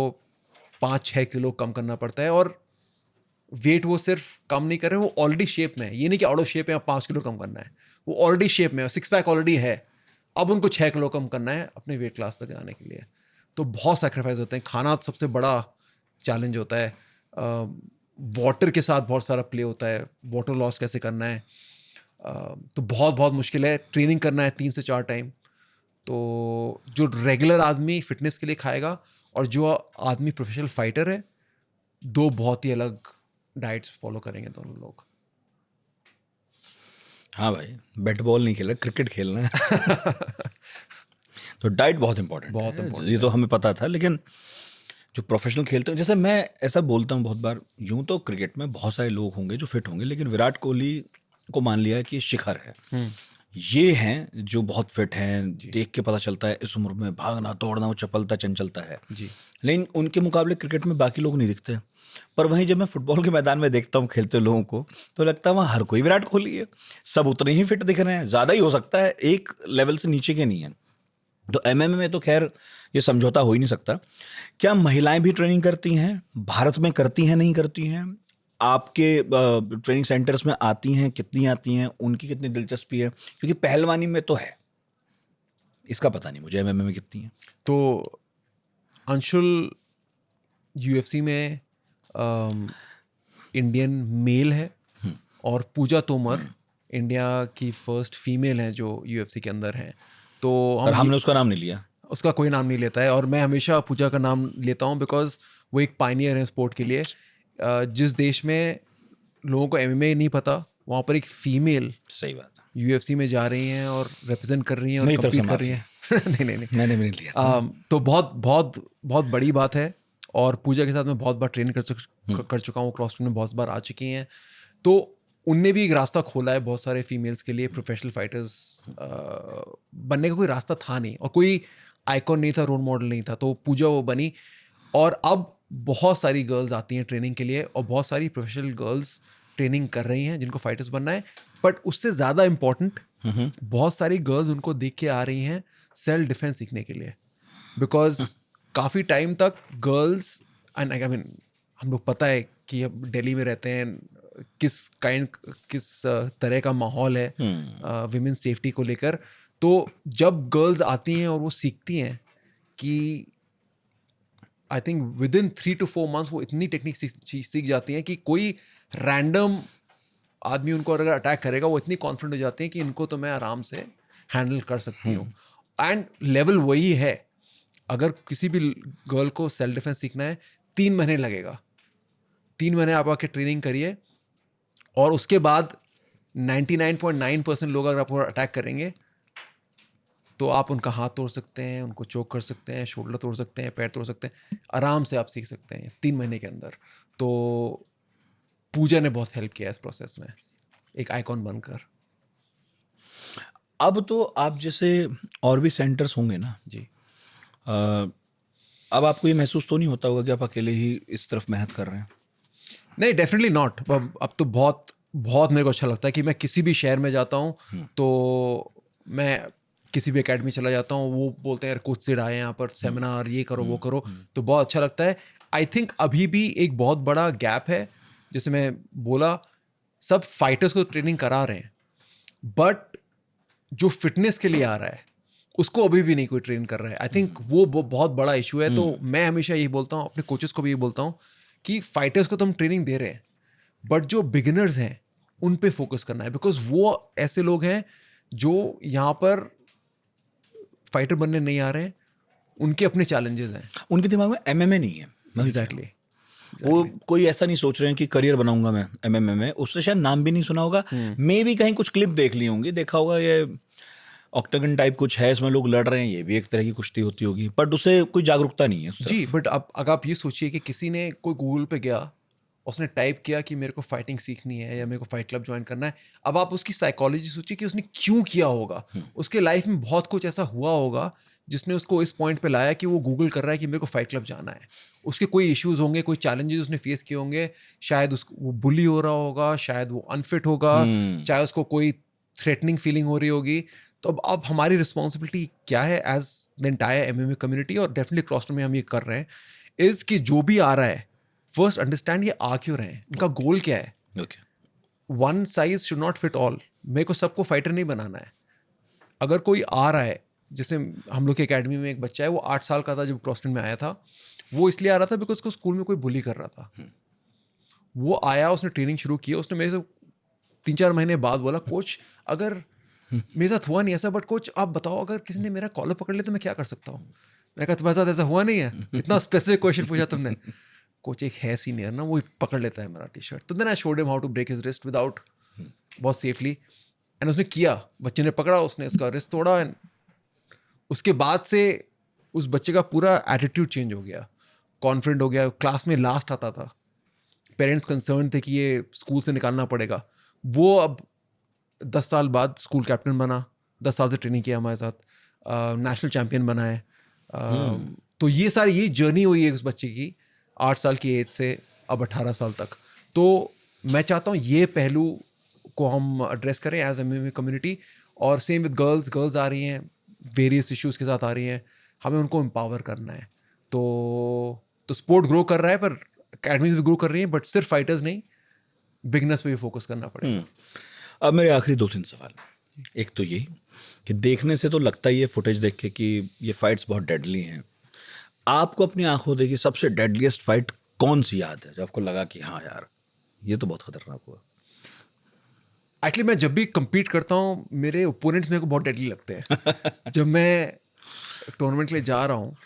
5-6 किलो कम करना पड़ता है, और वेट वो सिर्फ कम नहीं कर रहे हैं, वो ऑलरेडी शेप में है। ये नहीं कि आउट ऑफ शेप है, आप 5 किलो कम करना है, वो ऑलरेडी शेप में है, 6 पैक ऑलरेडी है, अब उनको 6 किलो कम करना है अपने वेट क्लास तक आने के लिए। तो बहुत सेक्रीफाइस होते हैं। खाना सबसे बड़ा चैलेंज होता है। वाटर के साथ बहुत सारा प्ले होता है, वाटर लॉस कैसे करना है। तो बहुत बहुत मुश्किल है। ट्रेनिंग करना है 3 से 4 टाइम। तो जो रेगुलर आदमी फिटनेस के लिए खाएगा और जो आदमी प्रोफेशनल फाइटर है, दो बहुत ही अलग डाइट्स फॉलो करेंगे दोनों लोग। हाँ भाई, बैट बॉल नहीं खेलना, क्रिकेट खेलना है। तो डाइट बहुत इंपॉर्टेंट बहुत है, important ये तो हमें पता था। लेकिन जो प्रोफेशनल खेलते हैं, जैसे मैं ऐसा बोलता हूँ बहुत बार, यूं तो क्रिकेट में बहुत सारे लोग होंगे जो फिट होंगे, लेकिन विराट कोहली को मान लिया है कि शिखर है। ये हैं जो बहुत फिट हैं, देख के पता चलता है इस उम्र में भागना दौड़ना, वो चपलता चंचलता है जी। लेकिन उनके मुकाबले क्रिकेट में बाकी लोग नहीं दिखते। पर वहीं जब मैं फुटबॉल के मैदान में देखता हूँ खेलते लोगों को, तो लगता है वहाँ हर कोई विराट कोहली है, सब उतने ही फिट दिख रहे हैं, ज़्यादा ही हो सकता है, एक लेवल से नीचे के नहीं है। तो एमएमए में तो खैर ये समझौता हो ही नहीं सकता। क्या महिलाएं भी ट्रेनिंग करती हैं? भारत में करती हैं, नहीं करती हैं? आपके ट्रेनिंग सेंटर्स में आती हैं, कितनी आती हैं, उनकी कितनी दिलचस्पी है? क्योंकि पहलवानी में तो है, इसका पता नहीं मुझे एमएमए में कितनी है। तो अंशुल यूएफसी में इंडियन मेल है, और पूजा तोमर इंडिया की फर्स्ट फीमेल है जो यूएफसी के अंदर है। तो पर हमने उसका नाम नहीं लिया। उसका कोई नाम नहीं लेता है, और मैं हमेशा पूजा का नाम लेता हूँ बिकॉज वो एक पायनियर है स्पोर्ट के लिए। जिस देश में लोगों को एमएमए नहीं पता, वहाँ पर एक फीमेल सही बात है, यूएफसी में जा रही हैं और रिप्रेजेंट कर रही हैं और मेरी तरफ से कम्पीट कर रही हैं। नहीं, मैंने भी नहीं लिया था। तो बहुत बहुत बहुत बड़ी बात है। और पूजा के साथ मैं बहुत बार ट्रेन कर चुका हूँ, क्रॉसफिट में बहुत बार आ चुकी हैं। तो उनने भी एक रास्ता खोला है बहुत सारे फीमेल्स के लिए। प्रोफेशनल फाइटर्स बनने का कोई रास्ता था नहीं, और कोई आइकॉन नहीं था, रोल मॉडल नहीं था, तो पूजा वो बनी। और अब बहुत सारी गर्ल्स आती हैं ट्रेनिंग के लिए, और बहुत सारी प्रोफेशनल गर्ल्स ट्रेनिंग कर रही हैं जिनको फाइटर्स बनना है। बट उससे ज़्यादा इम्पोर्टेंट, बहुत सारी गर्ल्स उनको देख के आ रही हैं सेल्फ डिफेंस सीखने के लिए। बिकॉज काफ़ी टाइम तक गर्ल्स, एंड आई मीन हम लोग पता है कि अब दिल्ली में रहते हैं, किस तरह का माहौल है विमेन सेफ्टी को लेकर। तो जब गर्ल्स आती हैं और वो सीखती हैं कि I think with in 3 to 4 months वो इतनी टेक्निक सीख जाती हैं कि कोई रैंडम आदमी उनको अगर अटैक करेगा, वो इतनी कॉन्फिडेंट हो जाती हैं कि इनको तो मैं आराम से हैंडल कर सकती हूँ। एंड लेवल वही है। अगर किसी भी गर्ल को सेल्फ डिफेंस सीखना है, 3 महीने लगेगा। 3 महीने आप आके ट्रेनिंग करिए, और उसके बाद 99.9% लोग अगर आपको अटैक करेंगे, तो आप उनका हाथ तोड़ सकते हैं, उनको चोक कर सकते हैं, शोल्डर तोड़ सकते हैं, पैर तोड़ सकते हैं। आराम से आप सीख सकते हैं 3 महीने के अंदर। तो पूजा ने बहुत हेल्प किया इस प्रोसेस में, एक आइकॉन बनकर। अब तो आप जैसे और भी सेंटर्स होंगे ना जी। अब आपको ये महसूस तो नहीं होता होगा कि आप अकेले ही इस तरफ मेहनत कर रहे हैं? नहीं, डेफिनेटली नॉट। अब तो बहुत बहुत मेरे को अच्छा लगता है कि मैं किसी भी शहर में जाता हूँ, तो मैं किसी भी एकेडमी चला जाता हूँ, वो बोलते हैं यार कोच से आए यहाँ पर सेमिनार, ये करो वो करो, तो बहुत अच्छा लगता है। आई थिंक अभी भी एक बहुत बड़ा गैप है। जैसे मैं बोला, सब फाइटर्स को ट्रेनिंग करा रहे हैं, बट जो फिटनेस के लिए आ रहा है उसको अभी भी नहीं कोई ट्रेन कर रहा है। आई थिंक वो बहुत बड़ा इशू है। तो मैं हमेशा यही बोलता हूँ, अपने कोचेस को भी ये बोलता हूँ कि फाइटर्स को तो हम ट्रेनिंग दे रहे हैं, बट जो बिगिनर्स हैं उन पे फोकस करना है। बिकॉज वो ऐसे लोग हैं जो यहाँ पर फाइटर बनने नहीं आ रहे हैं, उनके अपने चैलेंजेस हैं। उनके दिमाग में एमएमए नहीं है। एग्जैक्टली। वो कोई ऐसा नहीं सोच रहे हैं कि करियर बनाऊंगा मैं एमएमए में। उसने शायद नाम भी नहीं सुना होगा, मे भी कहीं कुछ क्लिप देख ली होंगी, देखा होगा ये ऑक्टागन टाइप कुछ है, इसमें लोग लड़ रहे हैं, ये भी एक तरह की कुश्ती होती होगी, बट उससे कोई जागरूकता नहीं है उस तरफ। जी, बट अब अगर आप ये सोचिए कि किसी ने कोई गूगल पे गया, उसने टाइप किया कि मेरे को फाइटिंग सीखनी है या मेरे को फाइट क्लब ज्वाइन करना है। अब आप उसकी साइकोलॉजी सोचिए कि उसने क्यों किया होगा। उसके लाइफ में बहुत कुछ ऐसा हुआ होगा जिसने उसको इस पॉइंट पे लाया कि वो गूगल कर रहा है कि मेरे को फाइट क्लब जाना है। उसके कोई इश्यूज होंगे, कोई चैलेंजेस उसने फेस किए होंगे, शायद उसको वो बुली हो रहा होगा, शायद वो अनफिट होगा, चाहे उसको कोई थ्रेटनिंग फीलिंग हो रही होगी। तो अब हमारी रिस्पॉन्सिबिलिटी क्या है as the entire MMA community, और डेफिनेटली क्रॉसटन में हम ये कर रहे हैं, इज कि जो भी आ रहा है फर्स्ट अंडरस्टैंड ये आ क्यों रहे हैं, इनका गोल क्या है। Okay, one size should not fit all. मेरे को सबको फाइटर नहीं बनाना है। अगर कोई आ रहा है, जैसे हम लोग की एकेडमी में एक बच्चा है, वो 8 साल का था जब क्रॉसटन में आया था। वो इसलिए आ रहा था बिकॉज उसको स्कूल में कोई बुली कर रहा था। वो आया, उसने ट्रेनिंग शुरू की, उसने मेरे से 3-4 महीने बाद बोला, कोच अगर मेरे साथ हुआ नहीं ऐसा, बट कोच आप बताओ अगर किसी ने मेरा कॉलर पकड़ लिया तो मैं क्या कर सकता हूँ। मैंने कहा तुम्हारे साथ ऐसा हुआ नहीं है, इतना स्पेसिफिक क्वेश्चन पूछा तुमने। कोच एक है सीनियर ना, वो पकड़ लेता है मेरा टी शर्ट। तो then I showed him how to break his wrist without, बहुत सेफली, एंड उसने किया। बच्चे ने पकड़ा, उसने उसका रिस्ट तोड़ा, एंड उसके बाद से उस बच्चे का पूरा एटीट्यूड चेंज हो गया, कॉन्फिडेंट हो गया, क्लास में लास्ट आता था। पेरेंट्स कंसर्न थे कि ये स्कूल से निकालना पड़ेगा। वो अब 10 साल बाद स्कूल कैप्टन बना, 10 साल से ट्रेनिंग किया हमारे साथ, नेशनल चैम्पियन बना है। तो ये सारी ये जर्नी हुई है उस बच्चे की 8 साल की एज से अब 18 साल तक। तो मैं चाहता हूँ ये पहलू को हम एड्रेस करें एज एमएमए कम्युनिटी, और सेम विद गर्ल्स आ रही हैं, वेरियस इश्यूज़ के साथ आ रही हैं, हमें उनको एम्पावर करना है। तो स्पोर्ट ग्रो कर रहा है, पर अकेडमीज भी ग्रो कर रही हैं, बट सिर्फ फाइटर्स नहीं, बिगनर्स पे भी फोकस करना पड़ेगा। अब मेरे आखिरी 2-3 सवाल। एक तो ये कि देखने से तो लगता ही है फुटेज देख के कि ये फाइट्स बहुत डेडली हैं। आपको अपनी आंखों देखी सबसे डेडलीस्ट फाइट कौन सी याद है, जब आपको लगा कि हाँ यार ये तो बहुत खतरनाक हुआ? एक्चुअली मैं जब भी compete करता हूँ, मेरे ओपोनेंट्स मेरे को बहुत डेडली लगते हैं। जब मैं टूर्नामेंट के लिए जा रहा हूँ,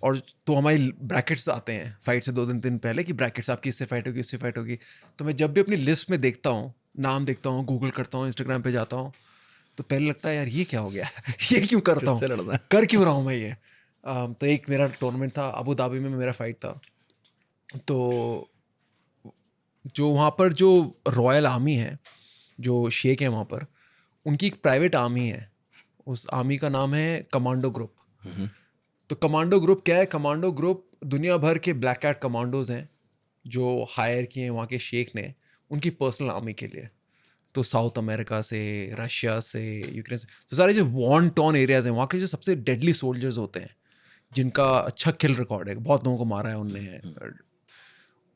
और तो हमारी ब्रैकेट्स आते हैं फाइट से 2 दिन पहले कि ब्रैकेट्स आपकी इससे फाइट होगी, इससे फाइट होगी। तो मैं जब भी अपनी लिस्ट में देखता हूँ, नाम देखता हूँ, गूगल करता हूँ, इंस्टाग्राम पे जाता हूँ, तो पहले लगता है यार ये क्या हो गया, ये क्यों करता किससे लड़ना हूँ, है? कर क्यों रहा हूँ मैं ये। तो एक मेरा टूर्नामेंट था अबू धाबी में, मेरा फाइट था। तो जो वहाँ पर जो रॉयल आर्मी है, जो शेख है वहाँ पर, उनकी एक प्राइवेट आर्मी है। उस आर्मी का नाम है कमांडो ग्रुप। तो कमांडो ग्रुप क्या है? कमांडो ग्रुप दुनिया भर के ब्लैक कैट कमांडोज हैं जो हायर किए हैं वहाँ के शेख ने उनकी पर्सनल आर्मी के लिए। तो साउथ अमेरिका से, रशिया से, यूक्रेन से, तो सारे जो वॉन टॉन एरियाज हैं, वहाँ के जो सबसे डेडली सोल्जर्स होते हैं, जिनका अच्छा किल रिकॉर्ड है, बहुत लोगों को मारा है उनने,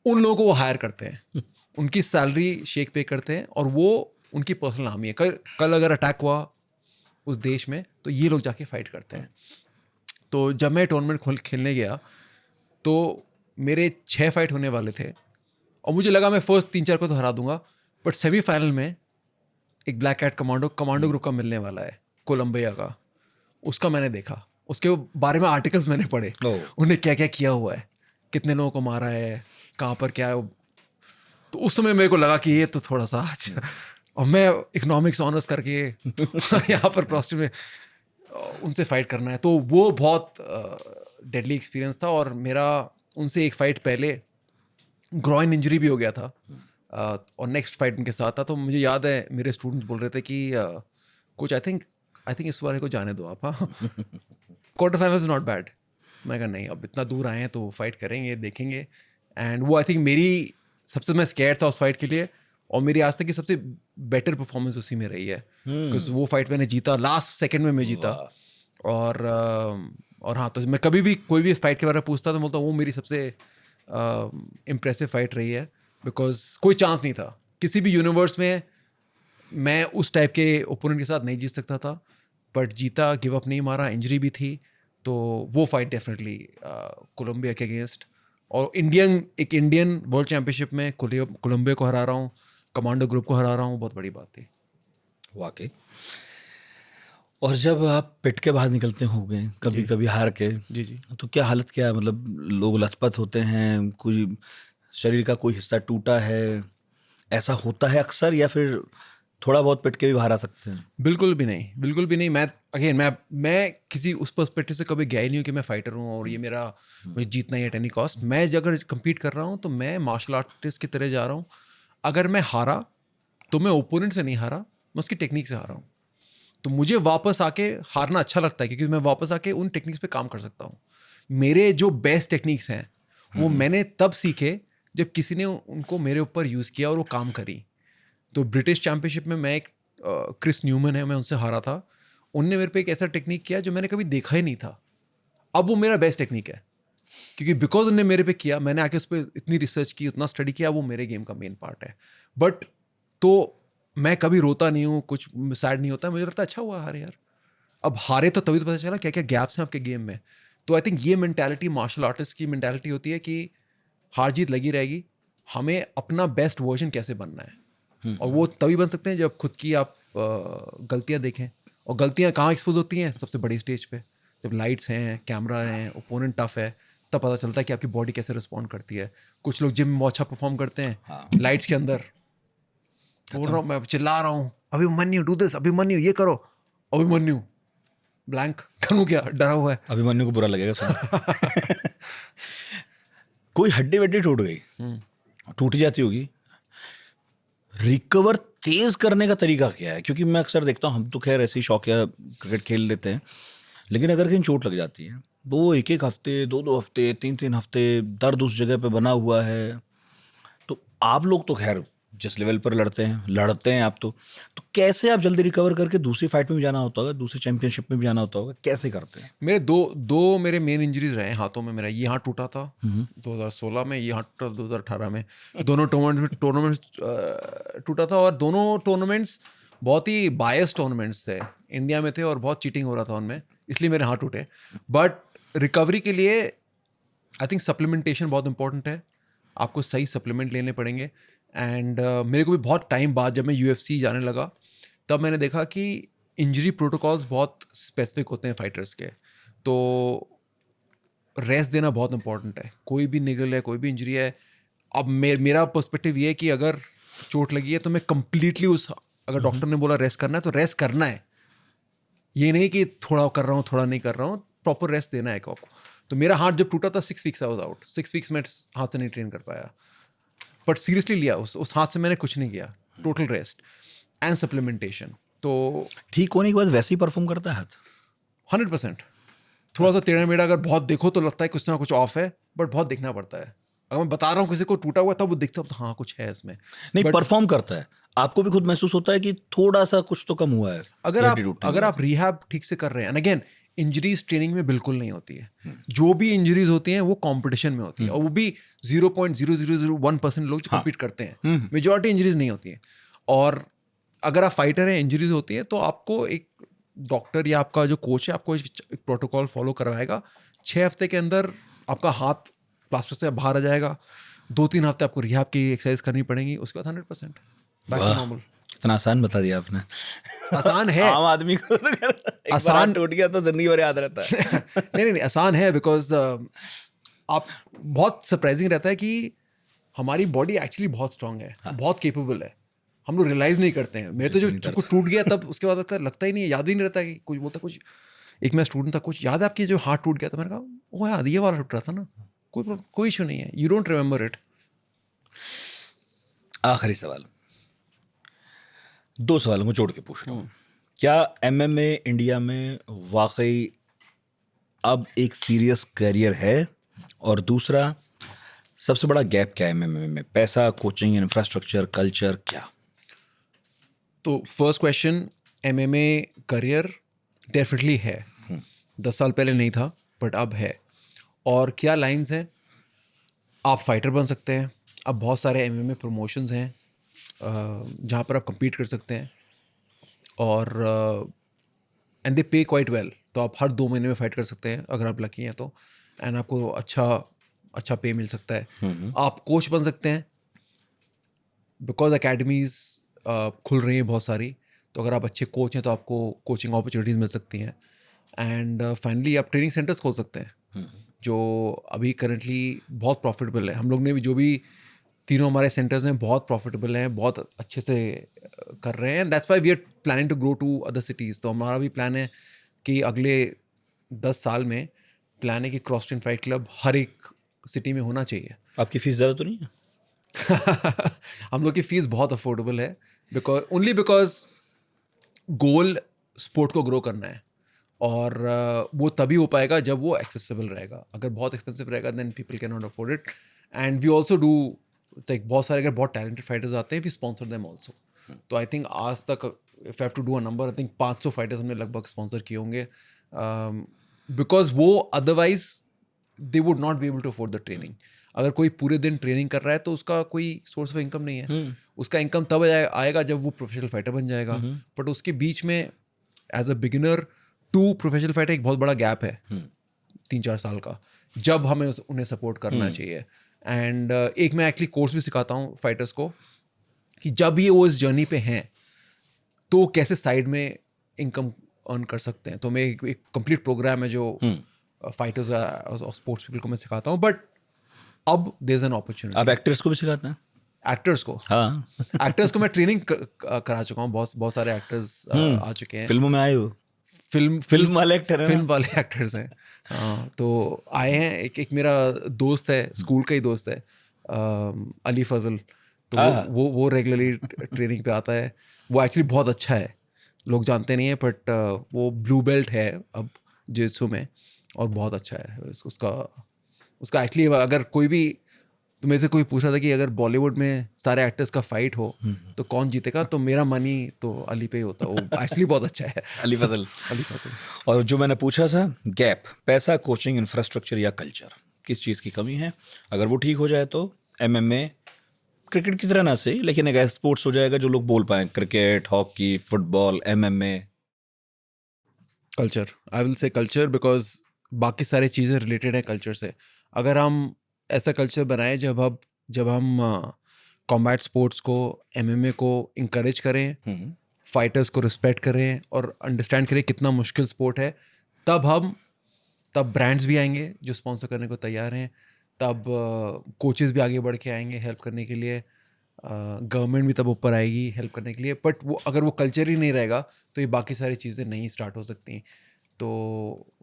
उन लोगों को वो हायर करते हैं। उनकी सैलरी शेख पे करते हैं, और वो उनकी पर्सनल आर्मी है। कल अगर अटैक हुआ उस देश में, तो ये लोग जाके फाइट करते हैं। तो जब मैं टूर्नामेंट खेलने गया, तो मेरे 6 फाइट होने वाले थे, और मुझे लगा मैं फर्स्ट 3-4 को तो हरा दूंगा, बट सेमीफाइनल में एक ब्लैक कैट कमांडो ग्रुप का मिलने वाला है, कोलंबिया का। उसका मैंने देखा, उसके बारे में आर्टिकल्स मैंने पढ़े, उन्हें क्या क्या किया हुआ है, कितने लोगों को मारा है, कहाँ पर क्या है। तो उस समय मेरे को लगा कि ये तो थोड़ा सा अच्छा। और मैं इकोनॉमिक्स ऑनर्स करके यहाँ पर प्रोस्टेट में उनसे फाइट करना है, तो वो बहुत डेडली एक्सपीरियंस था। और मेरा उनसे एक फाइट पहले ग्रॉइन इंजरी भी हो गया था, और नेक्स्ट फाइट उनके साथ था। तो मुझे याद है मेरे स्टूडेंट्स बोल रहे थे कि कुछ आई थिंक इस बारे को जाने दो आप, हाँ quarter final is not bad. मैं कहा नहीं, अब इतना दूर आए हैं तो फाइट करेंगे, देखेंगे। एंड वो आई थिंक मेरी सबसे, मैं स्कैर्ड था उस फाइट के लिए, और मेरी आज तक की सबसे बेटर परफॉर्मेंस उसी में रही है, बिकॉज वो फाइट मैंने जीता, लास्ट सेकंड में मैं जीता। और हाँ, तो मैं कभी भी कोई भी फाइट के बारे में पूछता तो बोलता वो मेरी सबसे इम्प्रेसिव फाइट रही है, बिकॉज कोई चांस नहीं था किसी भी यूनिवर्स में मैं उस टाइप के ओपोनेंट के साथ नहीं जीत सकता था, बट जीता, गिव अप नहीं मारा, इंजरी भी थी। तो वो फाइट डेफिनेटली कोलंबिया के अगेंस्ट, और एक इंडियन वर्ल्ड चैंपियनशिप में कोलंबिया को हरा रहा हूँ, कमांडो ग्रुप को हरा रहा हूँ, बहुत बड़ी बात थी वाकई। और जब आप पिट के बाहर निकलते होंगे कभी कभी हार के, जी तो क्या हालत क्या है? मतलब लोग लथपथ होते हैं, कोई शरीर का कोई हिस्सा टूटा है, ऐसा होता है अक्सर, या फिर थोड़ा बहुत पिट के भी बाहर आ सकते हैं? बिल्कुल भी नहीं, बिल्कुल भी नहीं। मैं किसी उस पर्सपेक्टिव से कभी गया ही नहीं हूँ कि मैं फाइटर हूँ और ये मुझे जीतना ही है एट एनी कॉस्ट। मैं अगर कम्पीट कर रहा हूँ तो मैं मार्शल आर्टिस्ट की तरह जा रहा हूँ। अगर मैं हारा तो मैं ओपोनेंट से नहीं हारा, मैं उसकी टेक्निक से हारा हूँ। तो मुझे वापस आके हारना अच्छा लगता है, क्योंकि मैं वापस आके उन टेक्निक्स पे काम कर सकता हूँ. मेरे जो बेस्ट टेक्निक्स हैं वो मैंने तब सीखे जब किसी ने उनको मेरे ऊपर यूज़ किया और वो काम करी. तो ब्रिटिश चैंपियनशिप में मैं एक क्रिस न्यूमन है, मैं उनसे हारा था. उनने मेरे पे एक ऐसा टेक्निक किया जो मैंने कभी देखा ही नहीं था. अब वो मेरा बेस्ट टेक्निक है, क्योंकि बिकॉज उन्होंने मेरे पे किया, मैंने आके उस पर इतनी रिसर्च की, उतना स्टडी किया, वो मेरे गेम का मेन पार्ट है. बट तो मैं कभी रोता नहीं हूँ, कुछ सैड नहीं होता. मुझे लगता है अच्छा हुआ हारे यार. अब हारे तो तभी तो पता चला क्या क्या गैप्स हैं आपके गेम में. तो आई थिंक ये मेंटालिटी मार्शल आर्टिस्ट की मेंटालिटी होती है कि हार जीत लगी रहेगी, हमें अपना बेस्ट वर्जन कैसे बनना है. और वो तभी बन सकते हैं जब खुद की आप गलतियां देखें. और गलतियां कहाँ एक्सपोज होती हैं? सबसे बड़ी स्टेज पे, जब लाइट्स हैं, कैमरा है, ओपोनेंट टफ है, तब पता चलता है कि आपकी बॉडी कैसे रिस्पॉन्ड करती है. कुछ लोग जिम में बहुत अच्छा परफॉर्म करते हैं, हाँ. लाइट्स के अंदर बोल रहा हूँ, मैं चिल्ला रहा हूँ, अभिमन्यु डू दिस, अभिमन्यु ये करो, अभिमन्यु ब्लैंक, करूँ क्या, डरा हुआ है. अभिमन्यु को बुरा लगेगा सुन. कोई हड्डी वड्डी टूट गई, टूट जाती होगी, रिकवर तेज करने का तरीका क्या है? क्योंकि मैं अक्सर देखता हूँ, हम तो खैर ऐसे ही शौकिया क्रिकेट खेल लेते हैं, लेकिन अगर कहीं चोट लग जाती है तो वो एक एक हफ्ते, दो दो हफ्ते, तीन तीन हफ्ते दर्द उस जगह पे बना हुआ है. तो आप लोग तो खैर जिस लेवल पर लड़ते हैं आप, तो कैसे आप जल्दी रिकवर करके दूसरी फाइट में भी जाना होता होगा, दूसरी चैंपियनशिप में भी जाना होता होगा, कैसे करते हैं? मेरे दो मेरे मेन इंजरीज रहे हैं हाथों में. मेरा ये हाथ टूटा था 2016 में, ये हाथ टूटा 2018 में. दोनों टूर्नामेंट्स टूटा था, और दोनों टूर्नामेंट्स बहुत ही बायस टूर्नामेंट्स थे, इंडिया में थे, और बहुत चीटिंग हो रहा था उनमें, इसलिए मेरे हाथ टूटे. बट रिकवरी के लिए आई थिंक सप्लीमेंटेशन बहुत इंपॉर्टेंट है. आपको सही सप्लीमेंट लेने पड़ेंगे. एंड मेरे को भी बहुत टाइम बाद जब मैं UFC जाने लगा, तब मैंने देखा कि इंजरी प्रोटोकॉल्स बहुत स्पेसिफिक होते हैं फाइटर्स के. तो रेस्ट देना बहुत इंपॉर्टेंट है. कोई भी निगल है, कोई भी इंजरी है. अब मेरा पर्सपेक्टिव ये है कि अगर चोट लगी है तो मैं कंप्लीटली अगर डॉक्टर ने बोला रेस्ट करना है तो रेस्ट करना है. ये नहीं कि थोड़ा कर रहा हूँ, थोड़ा नहीं कर रहा हूँ, प्रॉपर रेस्ट देना है आपको. तो मेरा हाथ जब टूटा था 6 weeks I was out. 6 weeks में हाथ से नहीं ट्रेन कर पाया. बट सीरियसली लिया, उस हाथ से मैंने कुछ नहीं किया. Total rest and supplementation. तो ठीक होने के बाद वैसे ही परफॉर्म करता है हाथ? 100%. थोड़ा सा टेढ़ा मेढ़ा अगर बहुत देखो तो लगता है कुछ ना कुछ ऑफ है, बट बहुत देखना पड़ता है. अगर मैं बता रहा हूँ किसी को टूटा हुआ, तब वो दिखता है हाँ कुछ है इसमें. नहीं, परफॉर्म करता है, आपको भी खुद महसूस होता है कि थोड़ा सा कुछ तो कम हुआ है. अगर आप रिहैब ठीक से कर रहे हैं. एंड अगेन, इंजरीज ट्रेनिंग में बिल्कुल नहीं होती है. जो भी इंजरीज होती हैं वो कंपटीशन में होती है, और वो भी 0.0001% लोग जो कम्पीट करते हैं. मेजॉरिटी इंजरीज नहीं होती है. और अगर आप फाइटर हैं, इंजरीज होती है, तो आपको एक डॉक्टर या आपका जो कोच है आपको एक प्रोटोकॉल फॉलो करवाएगा. 6 हफ्ते के अंदर आपका हाथ प्लास्टर से बाहर आ जाएगा. 2-3 हफ्ते आपको रिहैब की एक्सरसाइज करनी पड़ेगी. उसके बाद 100% बैक टू नॉर्मल. इतना आसान बता दिया आपने. आसान है. आम आदमी को आसान टूट गया तो जिंदगी भर याद रहता है. नहीं, आसान है. बिकॉज आप बहुत सरप्राइजिंग रहता है कि हमारी बॉडी एक्चुअली बहुत स्ट्रांग है. बहुत केपेबल है. हम लोग रियलाइज नहीं करते हैं. मेरे तो जब कुछ टूट गया तब उसके बाद लगता ही नहीं है, याद ही नहीं रहता कि कुछ बोलता कुछ. एक मैं स्टूडेंट था, कुछ याद है आपकी जो हाथ टूट गया था? मैंने कहा वो याद, ये वाला टूट रहा था ना. कोई इशू नहीं है. You don't remember it. आखिरी सवाल, 2 सवालों को जोड़ के पूछ रहा हूँ. क्या MMA इंडिया में वाकई अब एक सीरियस करियर है? और दूसरा, सबसे बड़ा गैप क्या है MMA में? पैसा, कोचिंग, इंफ्रास्ट्रक्चर, कल्चर, क्या? तो first question, MMA career definitely है. 10 साल पहले नहीं था, बट अब है. और क्या लाइंस हैं? आप फाइटर बन सकते हैं. अब बहुत सारे MMA प्रमोशंस हैं जहाँ पर आप compete कर सकते हैं. और एंड दे पे क्वाइट वेल. तो आप हर 2 महीने में फाइट कर सकते हैं अगर आप लकी हैं तो. एंड आपको अच्छा पे मिल सकता है. आप कोच बन सकते हैं, बिकॉज अकेडमीज खुल रही हैं बहुत सारी. तो अगर आप अच्छे कोच हैं तो आपको कोचिंग अपॉर्चुनिटीज़ मिल सकती हैं. एंड फाइनली आप ट्रेनिंग सेंटर्स खोल सकते हैं जो अभी करंटली बहुत प्रॉफिटेबल है. हम लोग ने भी जो भी तीनों हमारे सेंटर्स हैं बहुत प्रॉफिटेबल हैं, बहुत अच्छे से कर रहे हैं. That's why we are planning to grow to other cities. तो हमारा भी प्लान है कि अगले 10 साल में प्लान है कि क्रॉस ट्रेन फाइट क्लब हर एक सिटी में होना चाहिए. आपकी फीस ज़्यादा तो नहीं है? हम लोग की फ़ीस बहुत अफोर्डेबल है. बिकॉज गोल स्पोर्ट को ग्रो करना है और वो तभी हो पाएगा जब वो एक्सेसिबल रहेगा. अगर बहुत एक्सपेंसिव रहेगा then people can not afford it. And we also do like बहुत सारे अगर बहुत टैलेंटेड फाइटर्स आते हैं वी स्पॉन्सर देम ऑल्सो. तो आई थिंक आज तक if have to do a number I think 500 fighters हमने लगभग स्पॉन्सर किए होंगे बिकॉज वो otherwise they would not be able to afford the training. अगर कोई पूरे दिन ट्रेनिंग कर रहा है तो उसका कोई सोर्स ऑफ इनकम नहीं है. उसका इनकम तब आएगा जब वो प्रोफेशनल फाइटर बन जाएगा. बट उसके बीच में as a beginner to professional fighter एक बहुत बड़ा गैप है 3-4 साल का जब हमें उन्हें सपोर्ट करना चाहिए. एंड एक मैं एक्चुअली कोर्स भी सिखाता हूँ फाइटर्स को कि जब ये वो इस जर्नी पे हैं तो कैसे साइड में इनकम अर्न कर सकते हैं. तो मैं एक कंप्लीट प्रोग्राम है जो फाइटर्स और स्पोर्ट्स पीपल को मैं सिखाता हूँ. बट अब देयर इज एन अपॉर्चुनिटी. आप एक्टर्स को भी सिखाते हैं? एक्टर्स को, हाँ. एक्टर्स को मैं ट्रेनिंग करा चुका हूँ. बहुत सारे एक्टर्स आ चुके हैं. फिल्मों में आए हो? फिल्म वाले एक्टर हैं? फिल्म वाले एक्टर्स हैं. हाँ, तो आए हैं. एक मेरा दोस्त है, स्कूल का ही दोस्त है, अली फजल. तो वो रेगुलरली ट्रेनिंग पे आता है. वो एक्चुअली बहुत अच्छा है, लोग जानते नहीं है बट वो ब्लू बेल्ट है अब जित्सु में और बहुत अच्छा है. उसका एक्चुअली अगर कोई भी तो मेरे से कोई पूछ रहा था कि अगर बॉलीवुड में सारे एक्टर्स का फाइट हो तो कौन जीतेगा, तो मेरा मनी तो अली पे ही होता. वो एक्चुअली बहुत अच्छा है. अली फजल. अली फजल. और जो मैंने पूछा था गैप, पैसा, कोचिंग, इंफ्रास्ट्रक्चर या कल्चर, किस चीज़ की कमी है? अगर वो ठीक हो जाए तो MMA क्रिकेट की तरह ना सही लेकिन एक ऐसा स्पोर्ट्स हो जाएगा जो लोग बोल पाए. Cricket, hockey, football, MMA. Culture, I will say culture because बाकी सारी चीज़ें रिलेटेड है कल्चर से. अगर हम ऐसा कल्चर बनाएं जब हम कॉम्बैट स्पोर्ट्स को, MMA को इंकरेज करें, फाइटर्स को रिस्पेक्ट करें और अंडरस्टैंड करें कितना मुश्किल स्पोर्ट है, तब ब्रांड्स भी आएंगे जो स्पॉन्सर करने को तैयार हैं. तब कोचेस भी आगे बढ़ के आएंगे हेल्प करने के लिए. गवर्नमेंट भी तब ऊपर आएगी हेल्प करने के लिए. बट वो अगर वो कल्चर ही नहीं रहेगा तो ये बाकी सारी चीज़ें नहीं स्टार्ट हो सकती. तो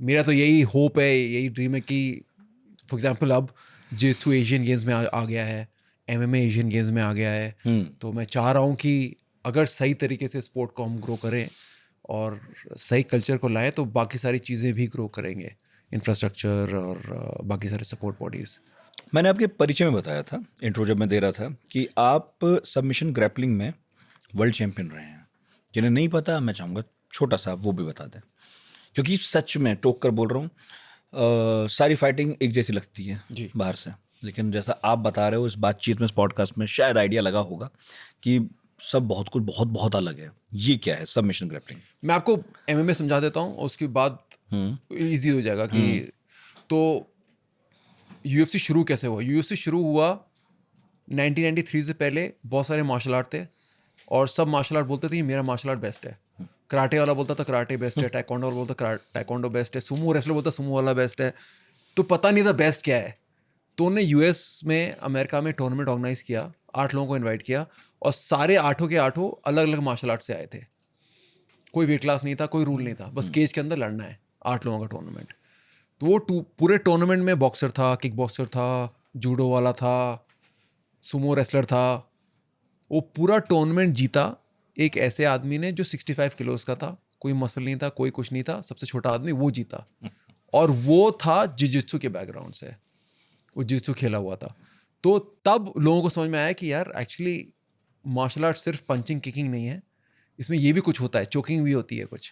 मेरा तो यही होप है, यही ड्रीम है कि फॉर एग्जांपल अब जित्सु एशियन गेम्स में आ गया है, MMA एशियन गेम्स में आ गया है. तो मैं चाह रहा हूँ कि अगर सही तरीके से स्पोर्ट को हम ग्रो करें और सही कल्चर को लाएं तो बाकी सारी चीज़ें भी ग्रो करेंगे, इंफ्रास्ट्रक्चर और बाकी सारे सपोर्ट बॉडीज़. मैंने आपके परिचय में बताया था, इंट्रो जब मैं दे रहा था, कि आप सबमिशन ग्रैपलिंग में वर्ल्ड चैंपियन रहे हैं. जिन्हें नहीं पता मैं चाहूँगा छोटा सा वो भी बता दें, क्योंकि सच में टोक कर बोल रहा हूँ, सारी फाइटिंग एक जैसी लगती है जी. बाहर से, लेकिन जैसा आप बता रहे हो इस बातचीत में, इस पॉडकास्ट में शायद आइडिया लगा होगा कि सब बहुत कुछ बहुत बहुत अलग है. ये क्या है सबमिशन ग्रैपलिंग? मैं आपको MMA समझा देता हूँ, उसके बाद इजी हो जाएगा कि तो UFC शुरू कैसे हुआ. UFC शुरू हुआ 1993 से पहले. बहुत सारे मार्शल आर्ट थे और सब मार्शल आर्ट बोलते थे कि मेरा मार्शल आर्ट बेस्ट है. कराटे वाला बोलता था कराटे बेस्ट है, टाइकोंडो वाला बोलता टाइकोंडो बेस्ट है, सुमो रेसलर बोलता सुमो वाला बेस्ट है. तो पता नहीं था बेस्ट क्या है. तो उन्होंने US में, अमेरिका में टूर्नामेंट ऑर्गेनाइज किया, 8 लोगों को इन्वाइट किया और सारे 8 के 8 अलग अलग मार्शल आर्ट से आए थे. कोई वेट क्लास नहीं था, कोई रूल नहीं था, बस केज के अंदर लड़ना है. 8 लोगों का टूर्नामेंट. तो वो पूरे टूर्नामेंट में बॉक्सर था, किक बॉक्सर था, जूडो वाला था, सुमो रेसलर था. वो पूरा टूर्नामेंट जीता एक ऐसे आदमी ने जो 65 किलोस का था. कोई मसल नहीं था, कोई कुछ नहीं था, सबसे छोटा आदमी वो जीता. और वो था जिजित्सु के बैकग्राउंड से, वो जिजित्सु खेला हुआ था. तो तब लोगों को समझ में आया कि यार एक्चुअली मार्शल आर्ट सिर्फ पंचिंग किकिंग नहीं है, इसमें ये भी कुछ होता है, चोकिंग भी होती है कुछ.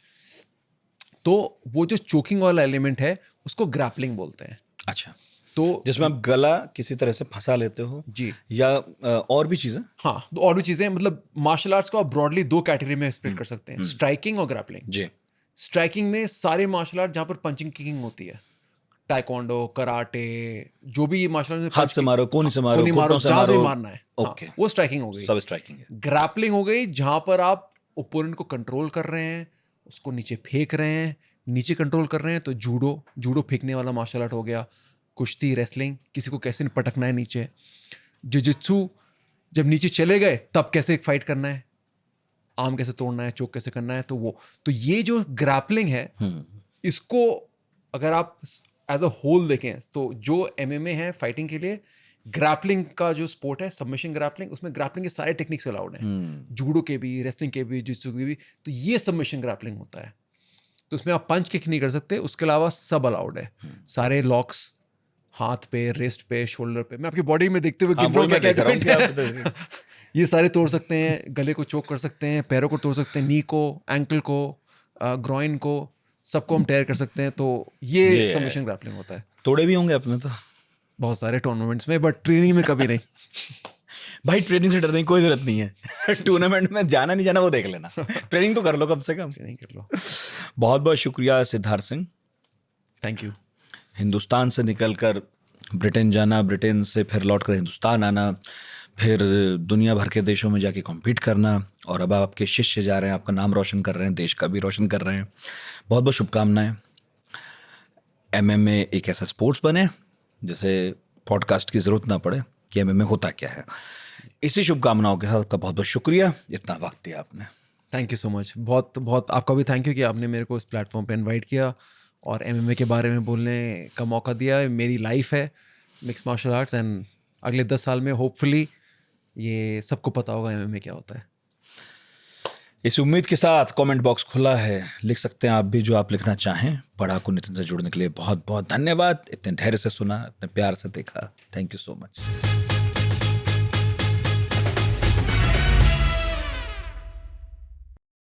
तो वो जो चोकिंग वाला एलिमेंट है उसको ग्रैपलिंग बोलते हैं. अच्छा. तो जिसमें आप गला किसी तरह से फंसा लेते हो जी, या और भी चीज़ें? हाँ, तो और भी चीज़ें. मतलब मार्शल आर्ट्स को आप ब्रॉडली 2 कैटेगरी में स्प्लिट कर सकते हैं, स्ट्राइकिंग और ग्रैपलिंग. जी. स्ट्राइकिंग में सारे मार्शल आर्ट जहाँ पर पंचिंग किकिंग होती है, टाइकोंडो, कराटे, जो भी मार्शल आर्ट में हाथ से मारो, कोनी से मारो, घुटनों से जहाँ से मारो. मारना है, ओके. वो स्ट्राइकिंग हो गई. सब स्ट्राइकिंग है. ग्रैपलिंग हो गई जहाँ पर आप ओपोनेंट को कंट्रोल कर रहे हैं, उसको नीचे फेंक रहे हैं, नीचे कंट्रोल कर रहे हैं. तो जूडो फेंकने वाला मार्शल आर्ट हो गया. कुश्ती, रेसलिंग, किसी को कैसे पटकना है नीचे. जिजित्सु जब नीचे चले गए तब कैसे फाइट करना है, आर्म कैसे तोड़ना है, चोक कैसे करना है. तो ये जो ग्रैपलिंग है, इसको अगर आप एज अ होल देखें तो जो MMA है फाइटिंग के लिए, ग्रैपलिंग का जो स्पोर्ट है, सबमिशन ग्रैपलिंग, उसमें ग्रैपलिंग के सारे टेक्निक्स अलाउड हैं, जूडो के भी, रेसलिंग के भी, जित्सु के भी। तो ये सबमिशन ग्रैपलिंग होता है। तो उसमें आप पंच किक नहीं कर सकते, उसके अलावा सब अलाउड है। सारे लॉक्स हाथ पे, रिस्ट पे, शोल्डर पे, मैं आपकी बॉडी में देखते हुए गिन रहा हूं क्या क्या joint है। ये सारे तोड़ सकते हैं, गले को चोक कर सकते हैं, पैरों को तोड़ सकते हैं, नी को, एंकल को, ग्रॉइन को, सबको हम टेयर कर सकते हैं। तो ये सबमिशन ग्रैपलिंग होता है। तोड़े भी होंगे अपने तो बहुत सारे टूर्नामेंट्स में, बट ट्रेनिंग में कभी नहीं। भाई ट्रेनिंग से डरने की कोई जरूरत नहीं है। टूर्नामेंट में जाना नहीं जाना वो देख लेना, ट्रेनिंग तो कर लो कम से कम। ट्रेनिंग कर लो। बहुत बहुत शुक्रिया सिद्धार्थ सिंह। Thank you. हिंदुस्तान से निकलकर ब्रिटेन जाना, ब्रिटेन से फिर लौटकर हिंदुस्तान आना, फिर दुनिया भर के देशों में जाके कॉम्पीट करना, और अब आपके शिष्य जा रहे हैं, आपका नाम रोशन कर रहे हैं, देश का भी रोशन कर रहे हैं। बहुत बहुत शुभकामनाएं। MMA एक ऐसा स्पोर्ट्स बने जिसे पॉडकास्ट की ज़रूरत ना पड़े कि MMA होता क्या है। इसी शुभकामनाओं के साथ आपका बहुत बहुत शुक्रिया, इतना वक्त दिया आपने। Thank you so much. बहुत बहुत आपका भी थैंक यू कि आपने मेरे को इस प्लेटफॉर्म पे इनवाइट किया और MMA के बारे में बोलने का मौका दिया। मेरी लाइफ है मिक्स मार्शल आर्ट्स, एंड अगले 10 साल में होपफुली ये सबको पता होगा MMA क्या होता है। इस उम्मीद के साथ कमेंट बॉक्स खुला है, लिख सकते हैं आप भी जो आप लिखना चाहें। पढ़ाकू नितिन से जुड़ने के लिए बहुत बहुत धन्यवाद। इतने धैर्य से सुना, इतने प्यार से देखा, थैंक यू सो मच।